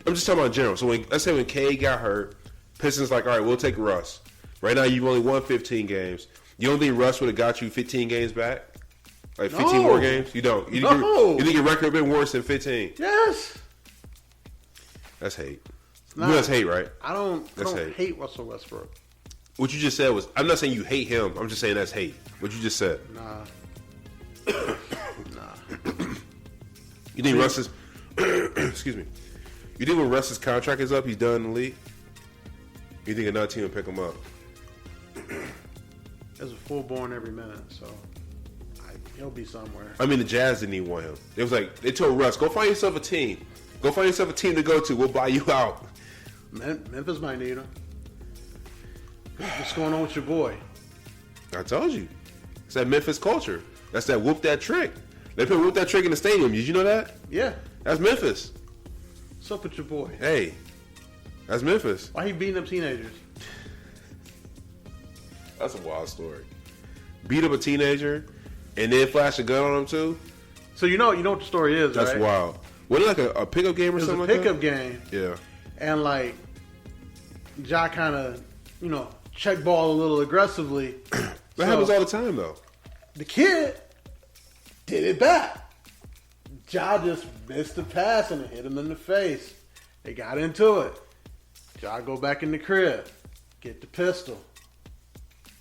I'm just talking about in general. So let's say when Cade got hurt, Pistons like, all right, we'll take Russ. Right now, you've only won 15 games. You don't think Russ would have got you 15 games back? Like 15 more games? You don't. You think your record would have been worse than 15? Yes. That's hate. That's hate, right? I don't hate Russell Westbrook. What you just said was, I'm not saying you hate him. I'm just saying that's hate. What you just said. Nah. You think Russ's excuse me. You think when Russ's contract is up, he's done in the league? You think another team will pick him up? There's a full-born every minute, so he'll be somewhere. I mean, the Jazz didn't even want him. It was like, they told Russ, go find yourself a team. Go find yourself a team to go to. We'll buy you out. Memphis might need him. What's going on with your boy? I told you. It's that Memphis culture. That's that whoop that trick. They put whoop that trick in the stadium. Did you know that? Yeah. That's Memphis. What's up with your boy? Hey, that's Memphis. Why he beating up teenagers? That's a wild story. Beat up a teenager and then flash a gun on him too? So you know what the story is, That's right? wild. Wasn't it like a pickup game or something like that? It was a pickup game. Yeah. And like, Ja kind of, check ball a little aggressively. That happens all the time though. The kid did it back. Ja just missed the pass and it hit him in the face. They got into it. Ja go back in the crib, get the pistol.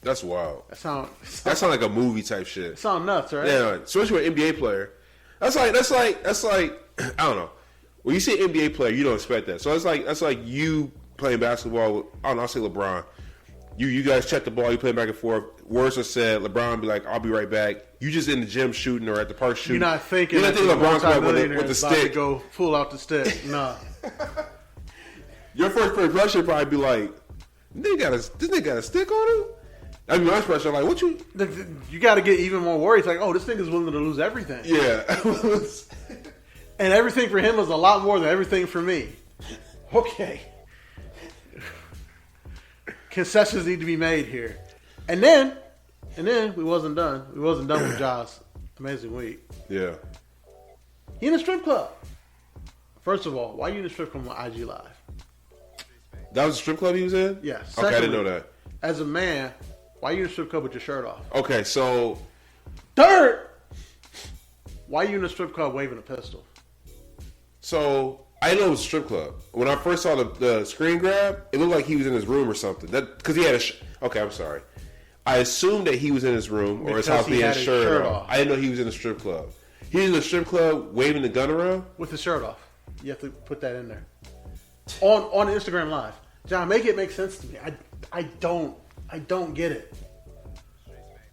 That's wild. That sound like a movie type shit. Sound nuts, right? Yeah, especially with an NBA player. That's like I don't know. When you see an NBA player, you don't expect that. So that's like you playing basketball with, I don't know, I'll say LeBron. You guys check the ball, you play back and forth. Words are said, LeBron be like, I'll be right back. You just in the gym shooting or at the park shooting. You're not thinking LeBron's back with the stick. Go pull out the stick. Nah. Your first impression probably be like, this nigga got a stick on him? I mean, my expression like, what you... You got to get even more worried. It's like, oh, this nigga's willing to lose everything. Yeah. And everything for him is a lot more than everything for me. Okay. Concessions need to be made here. And then we wasn't done. We wasn't done with Ja's amazing week. Yeah. He in a strip club. First of all, why are you in a strip club on IG Live? That was a strip club he was in? Yeah. Okay, I didn't know that. As a man, why are you in a strip club with your shirt off? Okay, so... Third, why are you in a strip club waving a pistol? So, I didn't know it was a strip club. When I first saw the screen grab, it looked like he was in his room or something. Because he had a... Okay, I'm sorry. I assumed that he was in his room or his house being shirt off. I didn't know he was in a strip club. He was in a strip club waving the gun around? With his shirt off. You have to put that in there. On Instagram Live. John, make it make sense to me. I don't get it.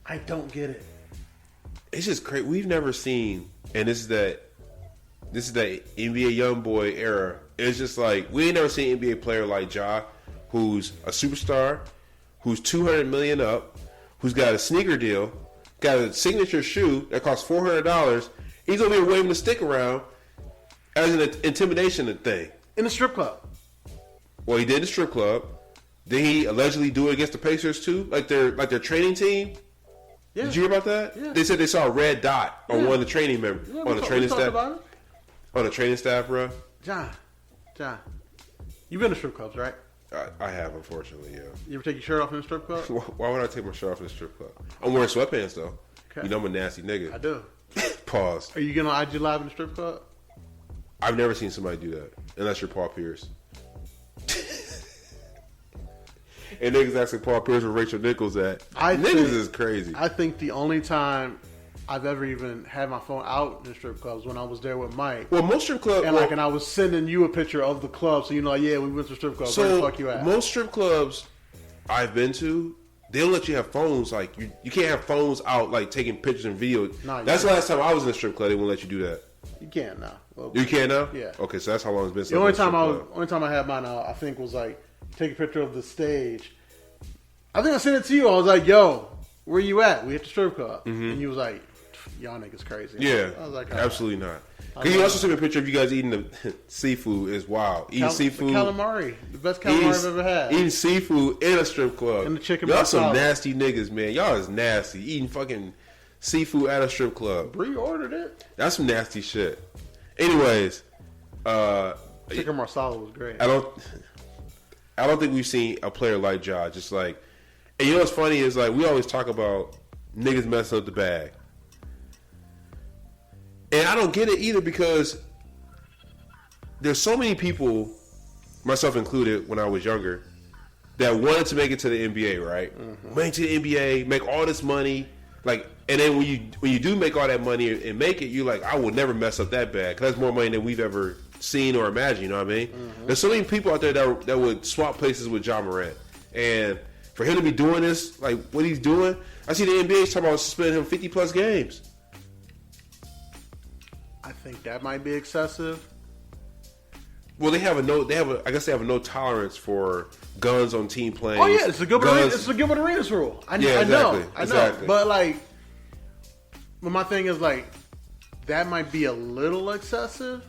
I don't get it. It's just crazy. We've never seen, and this is that NBA YoungBoy era. It's just like we ain't never seen an NBA player like Ja, who's a superstar, who's $200 million up, who's got a sneaker deal, got a signature shoe that costs $400. He's over here waving the stick around as an intimidation thing in the strip club. Well, he did in the strip club. Did he allegedly do it against the Pacers too? Like their training team? Yeah. Did you hear about that? Yeah. They said they saw a red dot on one of the training members on the training staff. About it? On the training staff, bro. John, you've been to strip clubs, right? I have, unfortunately, yeah. You ever take your shirt off in a strip club? Why would I take my shirt off in a strip club? I'm wearing sweatpants though. Okay. You know I'm a nasty nigga. I do. Pause. Are you getting on IG Live in the strip club? I've never seen somebody do that unless you're Paul Pierce. And niggas asking Paul Pierce where Rachel Nichols at. Niggas is crazy. I think the only time I've ever even had my phone out in the strip clubs when I was there with Mike. Well, most strip clubs... And I was sending you a picture of the club so you know, yeah, we went to strip clubs. Where the fuck you at? Most strip clubs I've been to, they don't let you have phones. Like, you can't have phones out, like, taking pictures and video. That's the last time I was in a strip club. They won't let you do that. You can now. Well, you can now? Yeah. Okay, so that's how long it's been. The only time I had mine out, I think, was like take a picture of the stage. I think I sent it to you. I was like, "Yo, where you at? We at the strip club." Mm-hmm. And you was like, "Y'all niggas crazy." Yeah, I was like, absolutely not. Because you also sent me a picture of you guys eating the seafood. Is wild. Eating seafood, the calamari, the best calamari I've ever had. Eating seafood in a strip club. And the chicken. Y'all some nasty niggas, man. Y'all is nasty. Eating fucking seafood at a strip club. Bree ordered it. That's some nasty shit. Anyways, Ticker Marsala was great. I don't think we've seen a player like Ja. Just like, and you know what's funny is like we always talk about niggas messing up the bag, and I don't get it either because there's so many people, myself included, when I was younger, that wanted to make it to the NBA, right? Mm-hmm. Make it to the NBA, make all this money, like, and then when you do make all that money and make it, you're like, I will never mess up that bad because that's more money than we've ever seen or imagined. You know what I mean? Mm-hmm. There's so many people out there that would swap places with Ja Morant, and for him to be doing this, like what he's doing, I see the NBA talking about suspending him 50+ games. I think that might be excessive. Well, I guess they have a no tolerance for guns on team plays. Oh yeah, it's a Gilbert Arenas rule. I know. But like, my thing is like, that might be a little excessive.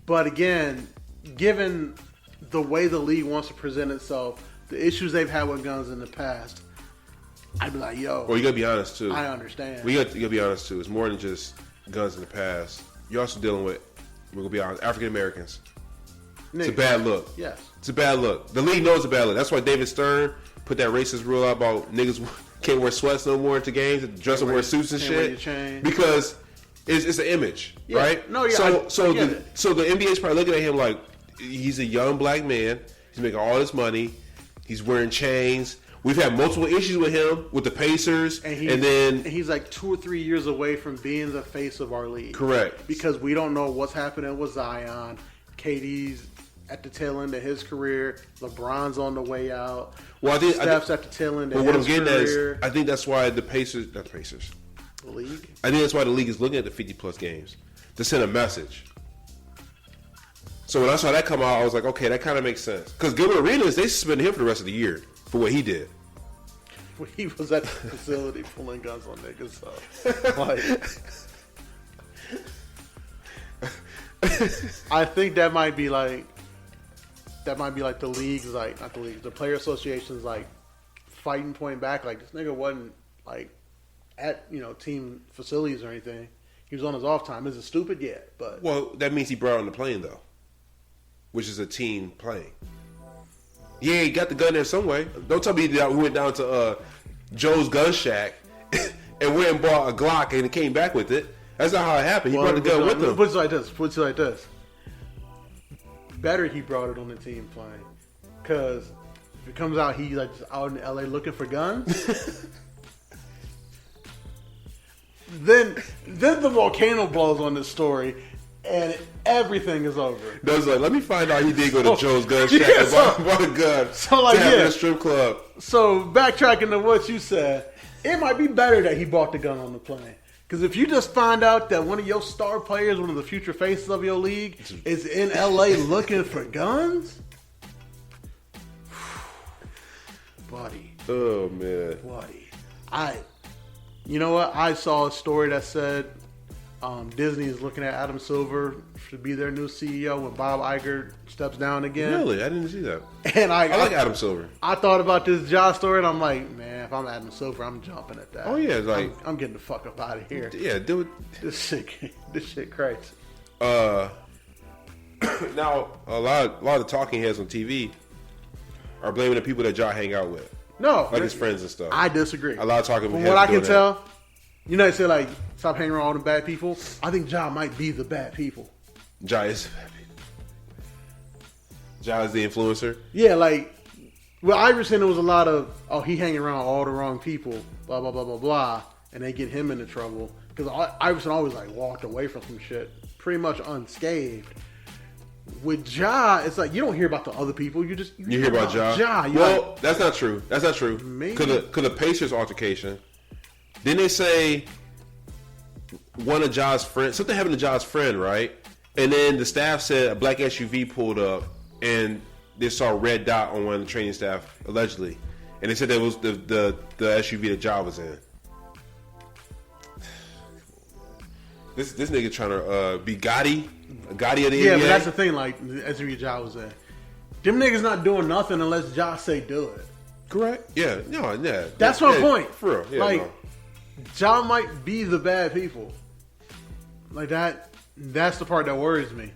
But again, given the way the league wants to present itself, the issues they've had with guns in the past, I'd be like, yo. Well, you gotta be honest too. I understand. You gotta be honest too. It's more than just guns in the past. You're also dealing with, we're gonna be honest, African Americans. It's a bad look. Yes. It's a bad look. The league knows it's a bad look. That's why David Stern put that racist rule out about niggas can't wear sweats no more into games, dress and wear suits and shit. Because it's an image, right? No, yeah. So the NBA's probably looking at him like he's a young black man. He's making all this money. He's wearing chains. We've had multiple issues with him with the Pacers, and then he's like 2 or 3 years away from being the face of our league. Correct. Because we don't know what's happening with Zion. KD's at the tail end of his career. LeBron's on the way out. Well, Steph's at the tail end of his career. What I'm getting at is, I think that's why the Pacers, not the Pacers, the league. I think that's why the league is looking at the 50+ games to send a message. So when I saw that come out, I was like, okay, that kind of makes sense. Because Gilbert Arenas, they suspended him for the rest of the year for what he did. He was at the facility pulling guns on niggas. So, like, I think that might be like the league's like, not the league, the player association's like fighting point back. Like, this nigga wasn't like at team facilities or anything. He was on his off time. Is it stupid? Yeah, but that means he brought on the plane though, which is a team plane. Yeah, he got the gun there some way. Don't tell me that we went down to Joe's gun shack and went and bought a Glock and came back with it. That's not how it happened. He brought the gun with him. Put it like this. Better he brought it on the team plane. Because if it comes out he's like out in LA looking for guns, then the volcano blows on this story. And everything is over. That's like, let me find out he did go to Joe's gun shack and bought a gun to have in a strip club. So backtracking to what you said, it might be better that he bought the gun on the plane. Because if you just find out that one of your star players, one of the future faces of your league, is in LA looking for guns, buddy. Oh man, buddy. You know what? I saw a story that said Disney is looking at Adam Silver to be their new CEO when Bob Iger steps down again. Really? I didn't see that. And I like Adam Silver. I thought about this job story, and I'm like, man, if I'm Adam Silver, I'm jumping at that. Oh yeah, like I'm getting the fuck up out of here. Yeah, do it. This shit crazy. Now a lot of talking heads on TV are blaming the people that Ja hang out with. No, like his friends and stuff. I disagree. A lot of talking. From what I can tell, they say like, stop hanging around all the bad people. I think Ja might be the bad people. Ja is the bad people. Ja is the influencer. Yeah, like, well, Iverson, there was a lot of, he hanging around all the wrong people, blah, blah, blah, blah, blah, and they get him into trouble. Because Iverson always, like, walked away from some shit pretty much unscathed. With Ja, it's like, you don't hear about the other people. You hear about Ja. Well, like, that's not true. That's not true. Because the Pacers altercation, didn't they say one of Ja's friends, something happened to Ja's friend, right? And then the staff said a black SUV pulled up and they saw a red dot on one of the training staff, allegedly. And they said that was the SUV that Ja was in. This nigga trying to be Gotti of the NBA. Yeah, but that's the thing, like, the SUV Ja was in. Them niggas not doing nothing unless Ja say do it. Correct? Yeah. No, yeah. That's my point. For real. Yeah, like, Ja might be the bad people. Like, that's the part that worries me.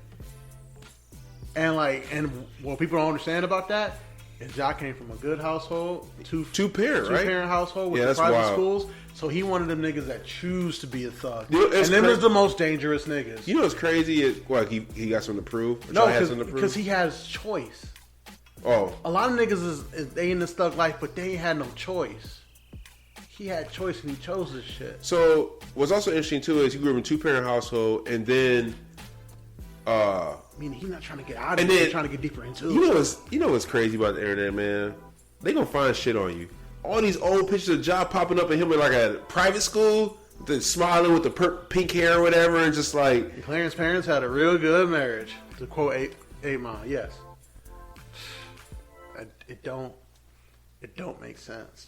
And what people don't understand about that is Ja came from a good household, two-parent household with private wild. schools. So he one of them niggas that choose to be a thug. You know, and them is the most dangerous niggas. You know what's crazy? He got something to prove? No, because he has choice. Oh. A lot of niggas they in this thug life, but they ain't had no choice. He had choice and he chose this shit. So what's also interesting too is he grew up in a two-parent household, and then I mean, he's not trying to get out of it. He's trying to get deeper into it. You know what's crazy about the internet, man? They gonna find shit on you. All these old pictures of Ja popping up in him in like a private school, smiling with the pink hair or whatever, and just like Clarence's parents had a real good marriage. To quote 8 Mile, yes. It don't make sense.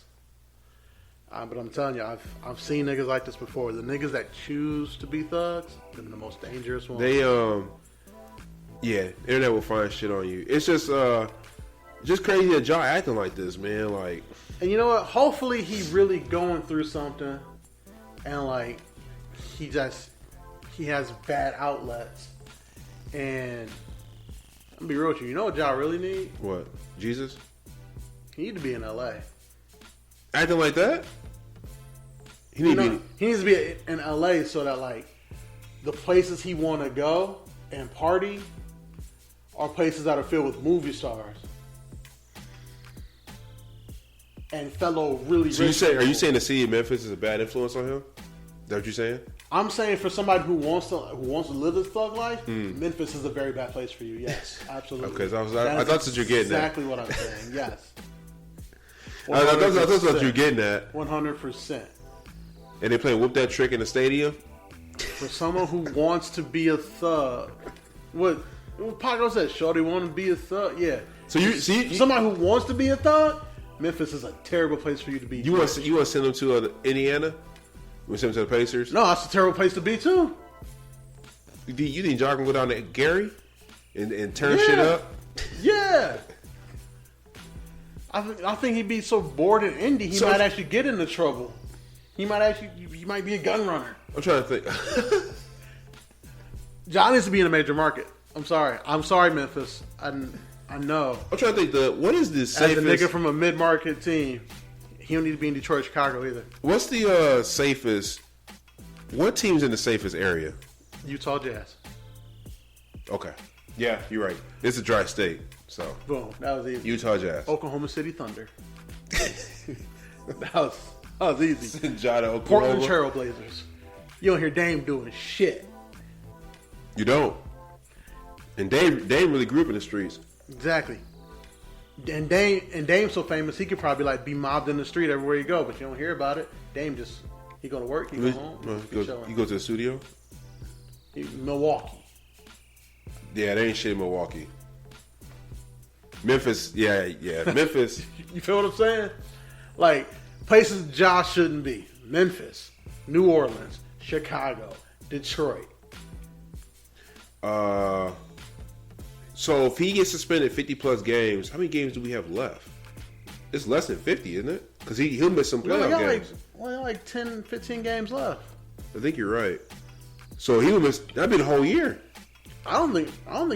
But I'm telling you, I've seen niggas like this before. The niggas that choose to be thugs, they're the most dangerous ones. They internet will find shit on you. It's just crazy that Ja acting like this, man. Like, and you know what? Hopefully he really going through something, and like he has bad outlets. And I'll be real with you. You know what Ja really need? What? Jesus? He need to be in LA. Acting like that? He needs to be in LA so that like the places he want to go and party are places that are filled with movie stars and fellow really. So are you saying the city of Memphis is a bad influence on him? Is that what you're saying? I'm saying for somebody who wants to live this thug life, Memphis is a very bad place for you. Yes, absolutely. Okay, so I thought that you're getting exactly what I'm saying. Yes. I thought that's what you're getting at. 100%. And they play Whoop That Trick in the stadium? For someone who wants to be a thug. What Paco said, shorty want to be a thug? Yeah. So somebody who wants to be a thug, Memphis is a terrible place for you to be. You want to send them to Indiana? You want to send them to the Pacers? No, that's a terrible place to be too. You think Ja can go down to Gary and turn shit up? Yeah. I think he'd be so bored in Indy, he might actually get into trouble. He might be a gun runner. I'm trying to think. Ja needs to be in a major market. I'm sorry, Memphis. I know. I'm trying to think. What is the safest? As a nigga from a mid-market team, he don't need to be in Detroit, Chicago either. What's the safest? What team's in the safest area? Utah Jazz. Okay. Yeah, you're right. It's a dry state, so boom. That was easy. Utah Jazz. Oklahoma City Thunder. That was easy. Portland Trailblazers. You don't hear Dame doing shit. You don't. And Dame really grew up in the streets. Exactly. And Dame's so famous he could probably like be mobbed in the street everywhere you go, but you don't hear about it. Dame he go to work, he go home. You go to the studio? Milwaukee. Yeah, there ain't shit in Milwaukee. Memphis, yeah, Memphis. You feel what I'm saying? Like places Ja shouldn't be. Memphis, New Orleans, Chicago, Detroit. So if he gets suspended 50 plus games, how many games do we have left? It's less than 50, isn't it? Because he'll miss some playoff games. Like 10, 15 games left. I think you're right. So he would miss. That'd be the whole year. I don't think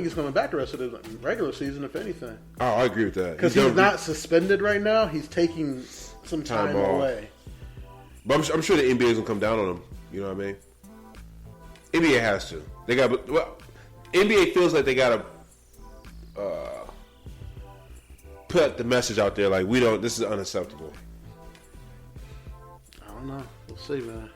he's coming back the rest of the regular season, if anything. Oh, I agree with that. Because he's not suspended right now. He's taking some time away. But I'm sure the NBA is gonna come down on him. You know what I mean? NBA has to. NBA feels like they gotta put the message out there like this is unacceptable. I don't know. We'll see, man.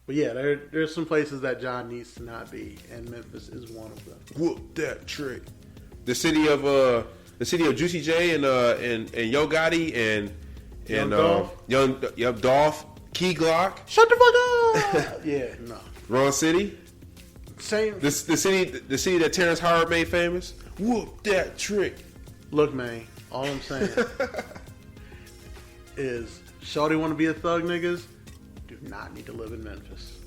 But yeah, there's some places that John needs to not be, and Memphis is one of them. Whoop that trick. The city of Juicy J and Yo Gotti and Dolph, Key Glock. Shut the fuck up. Yeah, no. Wrong city. Same. The city that Terrence Howard made famous. Whoop that trick. Look, man. All I'm saying is, shorty want to be a thug, niggas. Do not need to live in Memphis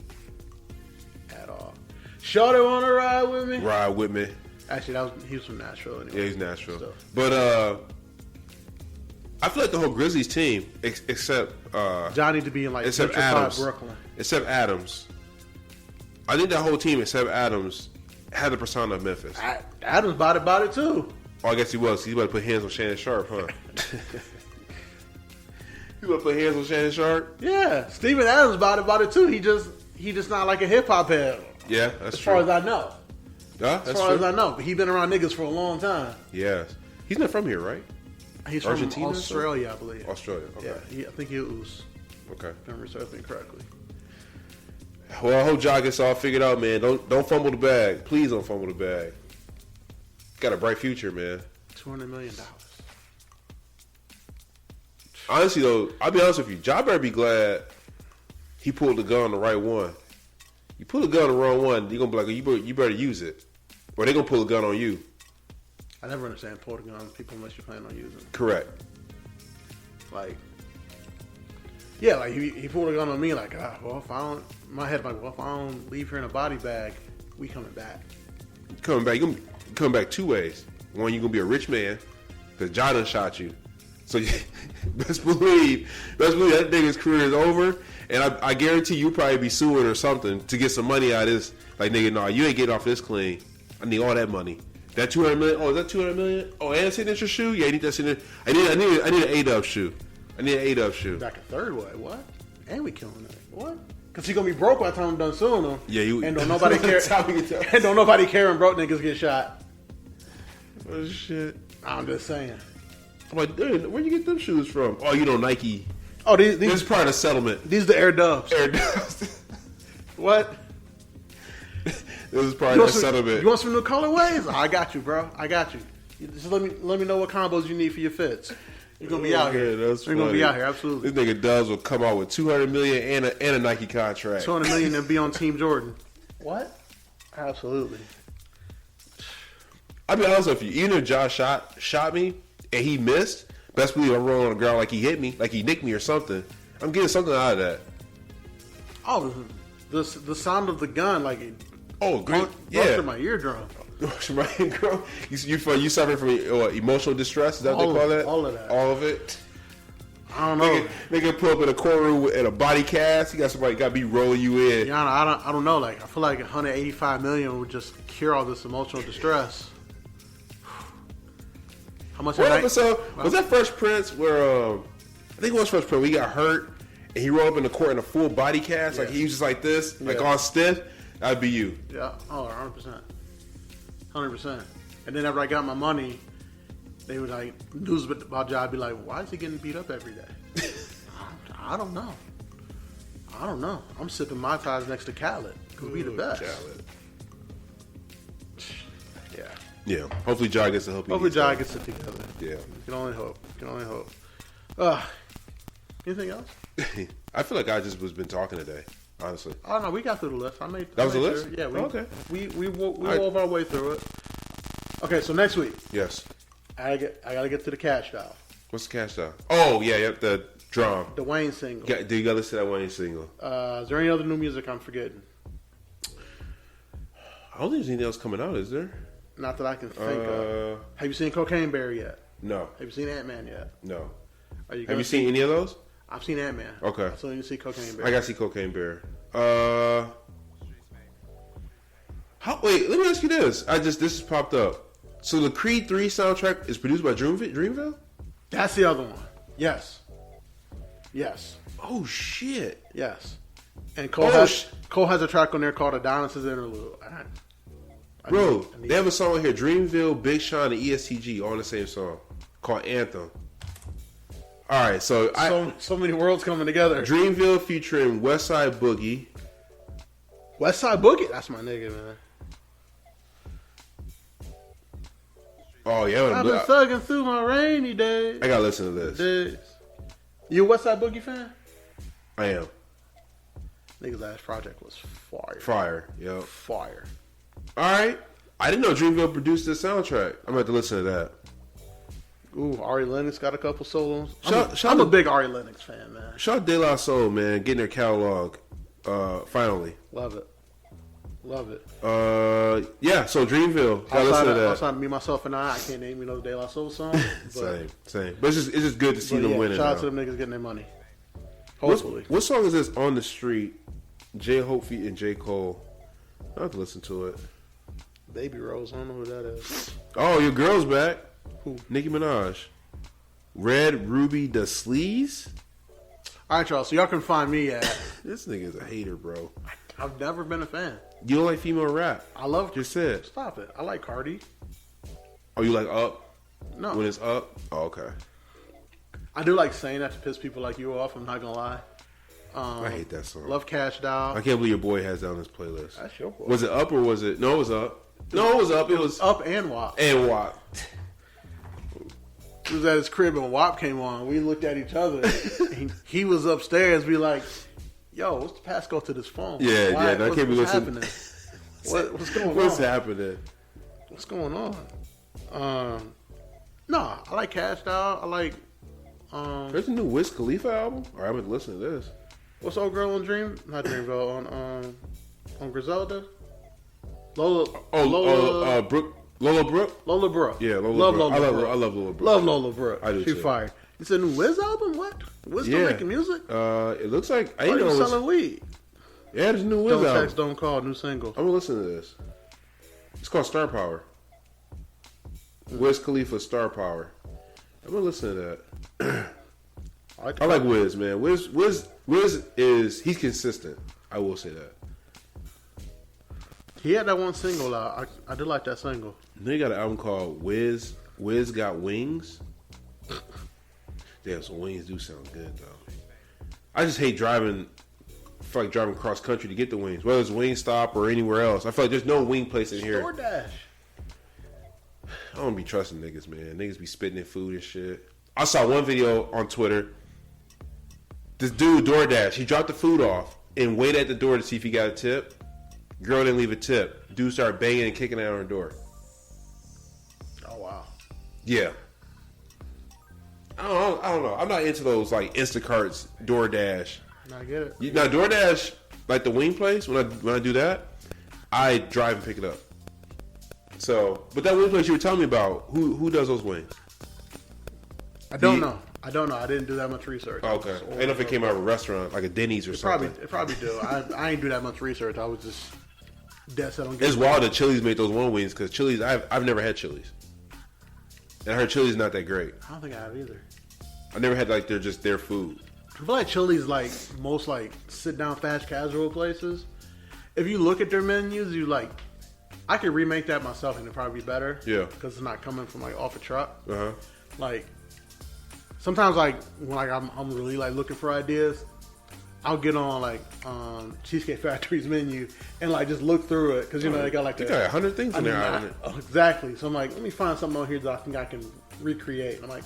at all. Shorty want to ride with me? Ride with me. Actually, he was from Nashville anyway. Yeah, he's Nashville. So. But I feel like the whole Grizzlies team, except Johnny to be in like Adams, Brooklyn. Except Adams. I think that whole team except Adams had the persona of Memphis. Adams bought it too. Oh, I guess he was. He's about to put hands on Shannon Sharp, huh? You want to put hands on Shannon Sharp? Yeah, Steven Adams bought it too. He just not like a hip hop head. Yeah, that's true. As far as I know. Yeah, that's as far as I know, but he been around niggas for a long time. Yes, he's not from here, right? He's from Argentina, Australia, I believe. Australia. Okay. Yeah, I think he was. Okay. If I remember something correctly. Well, I hope Ja gets all figured out, man. Don't fumble the bag. Please don't fumble the bag. Got a bright future, man. $200 million. Honestly, though, I'll be honest with you. Ja better be glad he pulled the gun on the right one. You pull the gun on the wrong one, you're going to be like, you better use it. Or they're going to pull the gun on you. I never understand pulling the gun on people unless you plan on using it. Correct. Like, yeah, like he pulled a gun on me like, well, if I don't leave here in a body bag, we coming back. You're coming back two ways. One, you're going to be a rich man because Ja done shot you. So best believe that nigga's career is over, and I guarantee you probably be suing or something to get some money out of this. Like, nigga, no, you ain't getting off this clean. I need all that money. That $200 million. Oh, is that $200 million? Oh, and a signature shoe? Yeah, I need that signature. I need an A-Dub shoe. I need an A-Dub shoe. Back a third way. What? And we killing it. What? Because he gonna be broke by the time I'm done suing him. Yeah, and don't nobody care. And don't nobody care when broke niggas get shot. Oh shit! I'm just saying. I'm like, dude, where you get them shoes from? Oh, you know, Nike. Oh, these is part of the settlement. These are the Air Dubs. Air Dubs. What? This is part of the settlement. You want some new colorways? Oh, I got you, bro. I got you. Just let me know what combos you need for your fits. You're gonna be out here. You're gonna be out here, absolutely. This nigga Dubs will come out with $200 million and a Nike contract. $200 million and be on Team Jordan. What? Absolutely. I'll be honest with you. Even if Josh shot me and he missed, best believe I'm rolling on the ground like he hit me, like he nicked me or something. I'm getting something out of that. Oh, the sound of the gun, like it. Oh, great! Yeah, my eardrum. You suffer from emotional distress? Is that what they call that? All of that. All of it? I don't know. Nigga pull up in a courtroom in a body cast. You got somebody got to be rolling you in. Yeah, I don't know. Like, I feel like $185 million would just cure all this emotional distress. How much? What episode was that? Fresh Prince, where I think it was Fresh Prince. We got hurt and he rolled up in the court in a full body cast. Yeah. Like he was just like this, like all stiff. That'd be you. Yeah. Oh, 100%. 100%. And then after I got my money, they would like news about Ja. I'd be like, why is he getting beat up every day? I don't know. I'm sipping my ties next to Khaled. Could be the best. Khaled. Yeah. Yeah. Hopefully Ja gets the help. Hopefully Ja gets it together. Yeah. Can only hope. Anything else? I feel like I just was been talking today. Honestly, I don't know. We got through the list. That was the list. Yeah. Okay. We wove our way through it. Okay, so next week. Yes. I gotta get to the cash dial. What's the cash dial? Oh yeah, the drum. The Wayne single. Do you gotta listen to that Wayne single? Is there any other new music I'm forgetting? I don't think there's anything else coming out. Is there? Not that I can think of. Have you seen Cocaine Bear yet? No. Have you seen Ant-Man yet? No. Have you seen any of those? I've seen Ant-Man. Okay. So you see Cocaine Bear. I gotta see Cocaine Bear. Wait, let me ask you this. This has popped up. So the Creed 3 soundtrack is produced by Dreamville? That's the other one. Yes. Oh shit. Yes. And Cole has a track on there called Adonis' Interlude. Bro, they have a song on here, Dreamville, Big Sean, and ESTG, all on the same song, called Anthem. All right, so many worlds coming together. Dreamville featuring Westside Boogie. Westside Boogie? That's my nigga, man. Oh, yeah. I've been thugging through my rainy days. I gotta listen to this. You a Westside Boogie fan? I am. Nigga's last project was fire. Fire, yo. Fire. All right. I didn't know Dreamville produced this soundtrack. I'm going to have to listen to that. Ooh, Ari Lennox got a couple solos. I'm a big Ari Lennox fan, man. Shout out De La Soul, man. Getting their catalog. Finally. Love it. Yeah, so Dreamville. Gotta listen to that. Outside of Me, Myself, and I can't name no De La Soul song. Same. But it's just good to see them winning. Shout out to them niggas getting their money. Hopefully. What song is this? On the Street? J. Hope and J. Cole. I'll have to listen to it. Baby Rose. I don't know who that is. Oh, your girl's back. Who? Nicki Minaj. Red Ruby the Sleaze. All right, y'all. So y'all can find me at. This nigga's a hater, bro. I've never been a fan. You don't like female rap? I love. Just said. Stop it. I like Cardi. Oh, you like Up? No. When it's Up? Oh, okay. I do like saying that to piss people like you off. I'm not gonna lie. I hate that song. Love Cash Doll. I can't believe your boy has that on his playlist. That's your boy. Was it Up or was it? No, it was Up. No, it was Up. It was Up and WAP. And WAP. He was at his crib and WAP came on. We looked at each other. He was upstairs. We like, yo, what's the passcode to this phone? Yeah, yeah. I can't be listening. Happening? What's going on? What's happening? What's going on? No, I like Cash Doll. I like. There's a new Wiz Khalifa album. All right, I'm gonna listen to this. What's old girl on Not Dreamville on Griselda? Lola. Brooke. Lola Brooke. Lola Brooke. Yeah, Lola love Brooke. Lola Brooke. I love Lola Brooke. Love Lola Brooke. I do She too. fired. It's a new Wiz album. What? Wiz still making music? It looks like I Or know. you selling weed? Yeah, there's a new Wiz Don't album. Text, Don't Call. New single. I'm gonna listen to this. It's called Star Power. Wiz Khalifa Star Power. I'm gonna listen to that. I like Wiz, man. Wiz is he's consistent. I will say that. He had that one single out. I did like that single. Then he got an album called Wiz Got Wings. Damn, some wings do sound good though. I just hate driving. I feel like driving cross country to get the wings, whether it's Wingstop or anywhere else. I feel like there's no wing place in here. DoorDash. I don't be trusting niggas, man. Niggas be spitting in food and shit. I saw one video on Twitter. This dude, DoorDash, he dropped the food off and waited at the door to see if he got a tip. Girl didn't leave a tip. Dude started banging and kicking out on her door. Oh, wow. Yeah. I don't know. I'm not into those like Instacarts, DoorDash. I get it. Now DoorDash, like the wing place, when I do that, I drive and pick it up. So, but that wing place you were telling me about, who does those wings? I don't know. I didn't do that much research. Okay. I don't know if it came out of a restaurant, like a Denny's or something. It probably do. I ain't do that much research. I was just dead set on getting It's wild that Chili's made those one wings because Chili's, I've never had Chili's. And I heard Chili's not that great. I don't think I have either. I never had like their food. I feel like Chili's like most like sit down fast casual places. If you look at their menus, you like, I could remake that myself and it'd probably be better. Yeah. Because it's not coming from like off a truck. Uh-huh. Like sometimes like when like I'm really like looking for ideas, I'll get on like Cheesecake Factory's menu and like just look through it because you know they got like 100 things in there. Exactly. So I'm like, let me find something on here that I think I can recreate. And I'm like,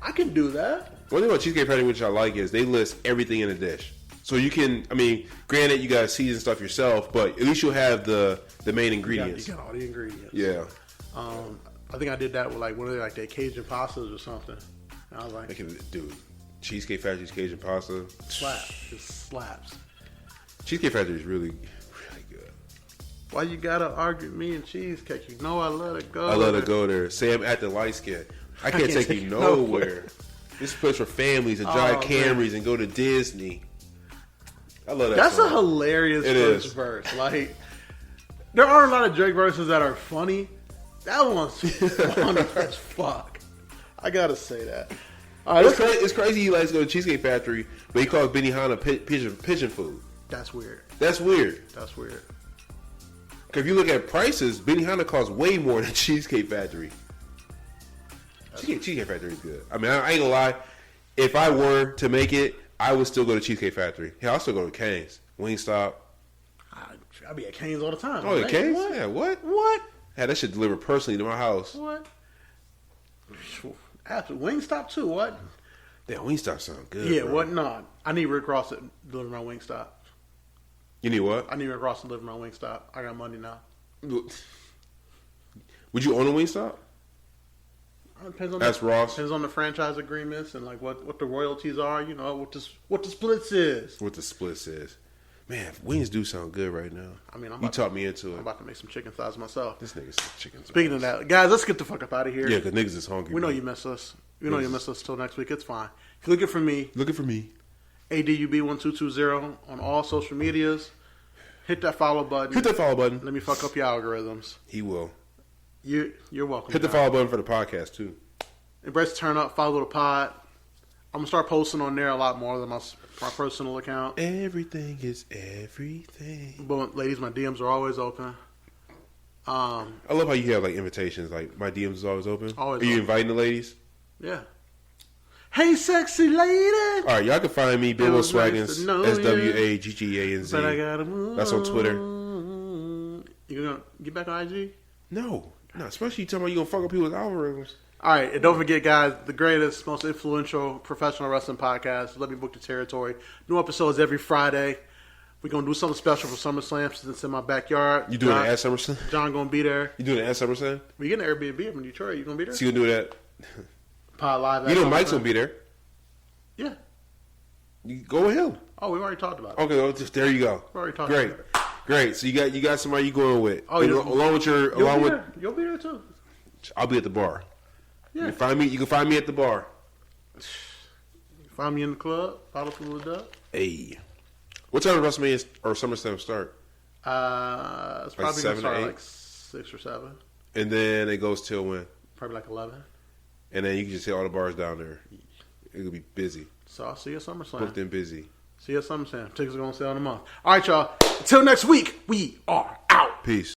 I can do that. One thing about Cheesecake Factory which I like is they list everything in a dish. So you can, I mean, granted you gotta season stuff yourself, but at least you'll have the main ingredients. You got all the ingredients. Yeah. I think I did that with like one of their Cajun pastas or something. And I was like, Dude, Cheesecake Factory's Cajun pasta. slaps. It slaps. Cheesecake Factory is really, really good. Why you gotta argue with me and cheesecake? You know I let it go. I let it go there. Sam at the light skin. I can't take you nowhere. This place for families and drive Camrys and go to Disney. I love that. That's song. a hilarious first verse. Like, there are a lot of Drake verses that are funny. That one's funny as fuck. I gotta say that. All right, it's crazy he likes to go to Cheesecake Factory, but he calls Benihana pigeon food. That's weird. That's weird. That's weird. Because if you look at prices, Benihana costs way more than Cheesecake Factory. Cheesecake Factory is good. I mean, I ain't gonna lie. If I were to make it, I would still go to Cheesecake Factory. Yeah, I'll still go to Cane's, Wingstop. I be at Cane's all the time. Oh, at Cane's? What? Yeah, what? What? Had that shit delivered personally to my house. What? Absolutely. Wingstop too. What? Damn, Wingstop sound good. Yeah. Bro. What? No. I need Rick Ross to deliver my Wingstop. You need what? I need Rick Ross to deliver my Wingstop. I got money now. Would you own a Wingstop? Depends on Ross. Depends on the franchise agreements and like what the royalties are. You know what the splits is. What the splits is. Man, wings do sound good right now. I mean, you taught me into it. I'm about to make some chicken thighs myself. This nigga's chicken thighs. Speaking of that, guys, let's get the fuck up out of here. Yeah, because niggas is hungry. We know you miss us. We know you miss us till next week. It's fine. If you're looking for me, looking for me, ADUB1220 on all social medias. Hit that follow button. Hit that follow button. Let me fuck up your algorithms. He will. You're welcome. Hit the follow button for the podcast too. Embrace the turn up. Follow the pod. I'm gonna start posting on there a lot more than my personal account. Everything is everything. But ladies, my DMs are always open. I love how you have like invitations. Like my DMs is always open. Always. Are you open. inviting the ladies? Yeah. Hey, sexy lady. All right, y'all can find me Bilbo Swaggins, nice SWAGGANZ. But I gotta move. That's on Twitter. You gonna get back on IG? No, especially you talking about you gonna fuck up people's algorithms. All right, and don't forget, guys, the greatest, most influential professional wrestling podcast, Let Me Book the Territory. New episodes every Friday. We're going to do something special for SummerSlam since it's in my backyard. You doing it at SummerSlam? John going to be there. You doing it at SummerSlam? We getting an Airbnb from Detroit. You going to be there? So you going to do that? Pod Live at You know SummerSlam. Mike's going to be there. Yeah. You go with him. Oh, we've already talked about it. Okay, well, there you go. We've already talked Great. about it. Great. So you got somebody you going with. Oh, along with your... You'll be there too. I'll be at the bar. Yeah. You can find me at the bar. Find me in the club. Follow through the dub. Hey. What time does WrestleMania or SummerSlam start? It's probably going to 7 start to 8? like 6 or 7. And then it goes till when? Probably like 11. And then you can just hit all the bars down there. It'll be busy. So I'll see you at SummerSlam. Booked and busy. See you at SummerSlam. Tickets are going to sell in a month. All right, y'all. Until next week, we are out. Peace.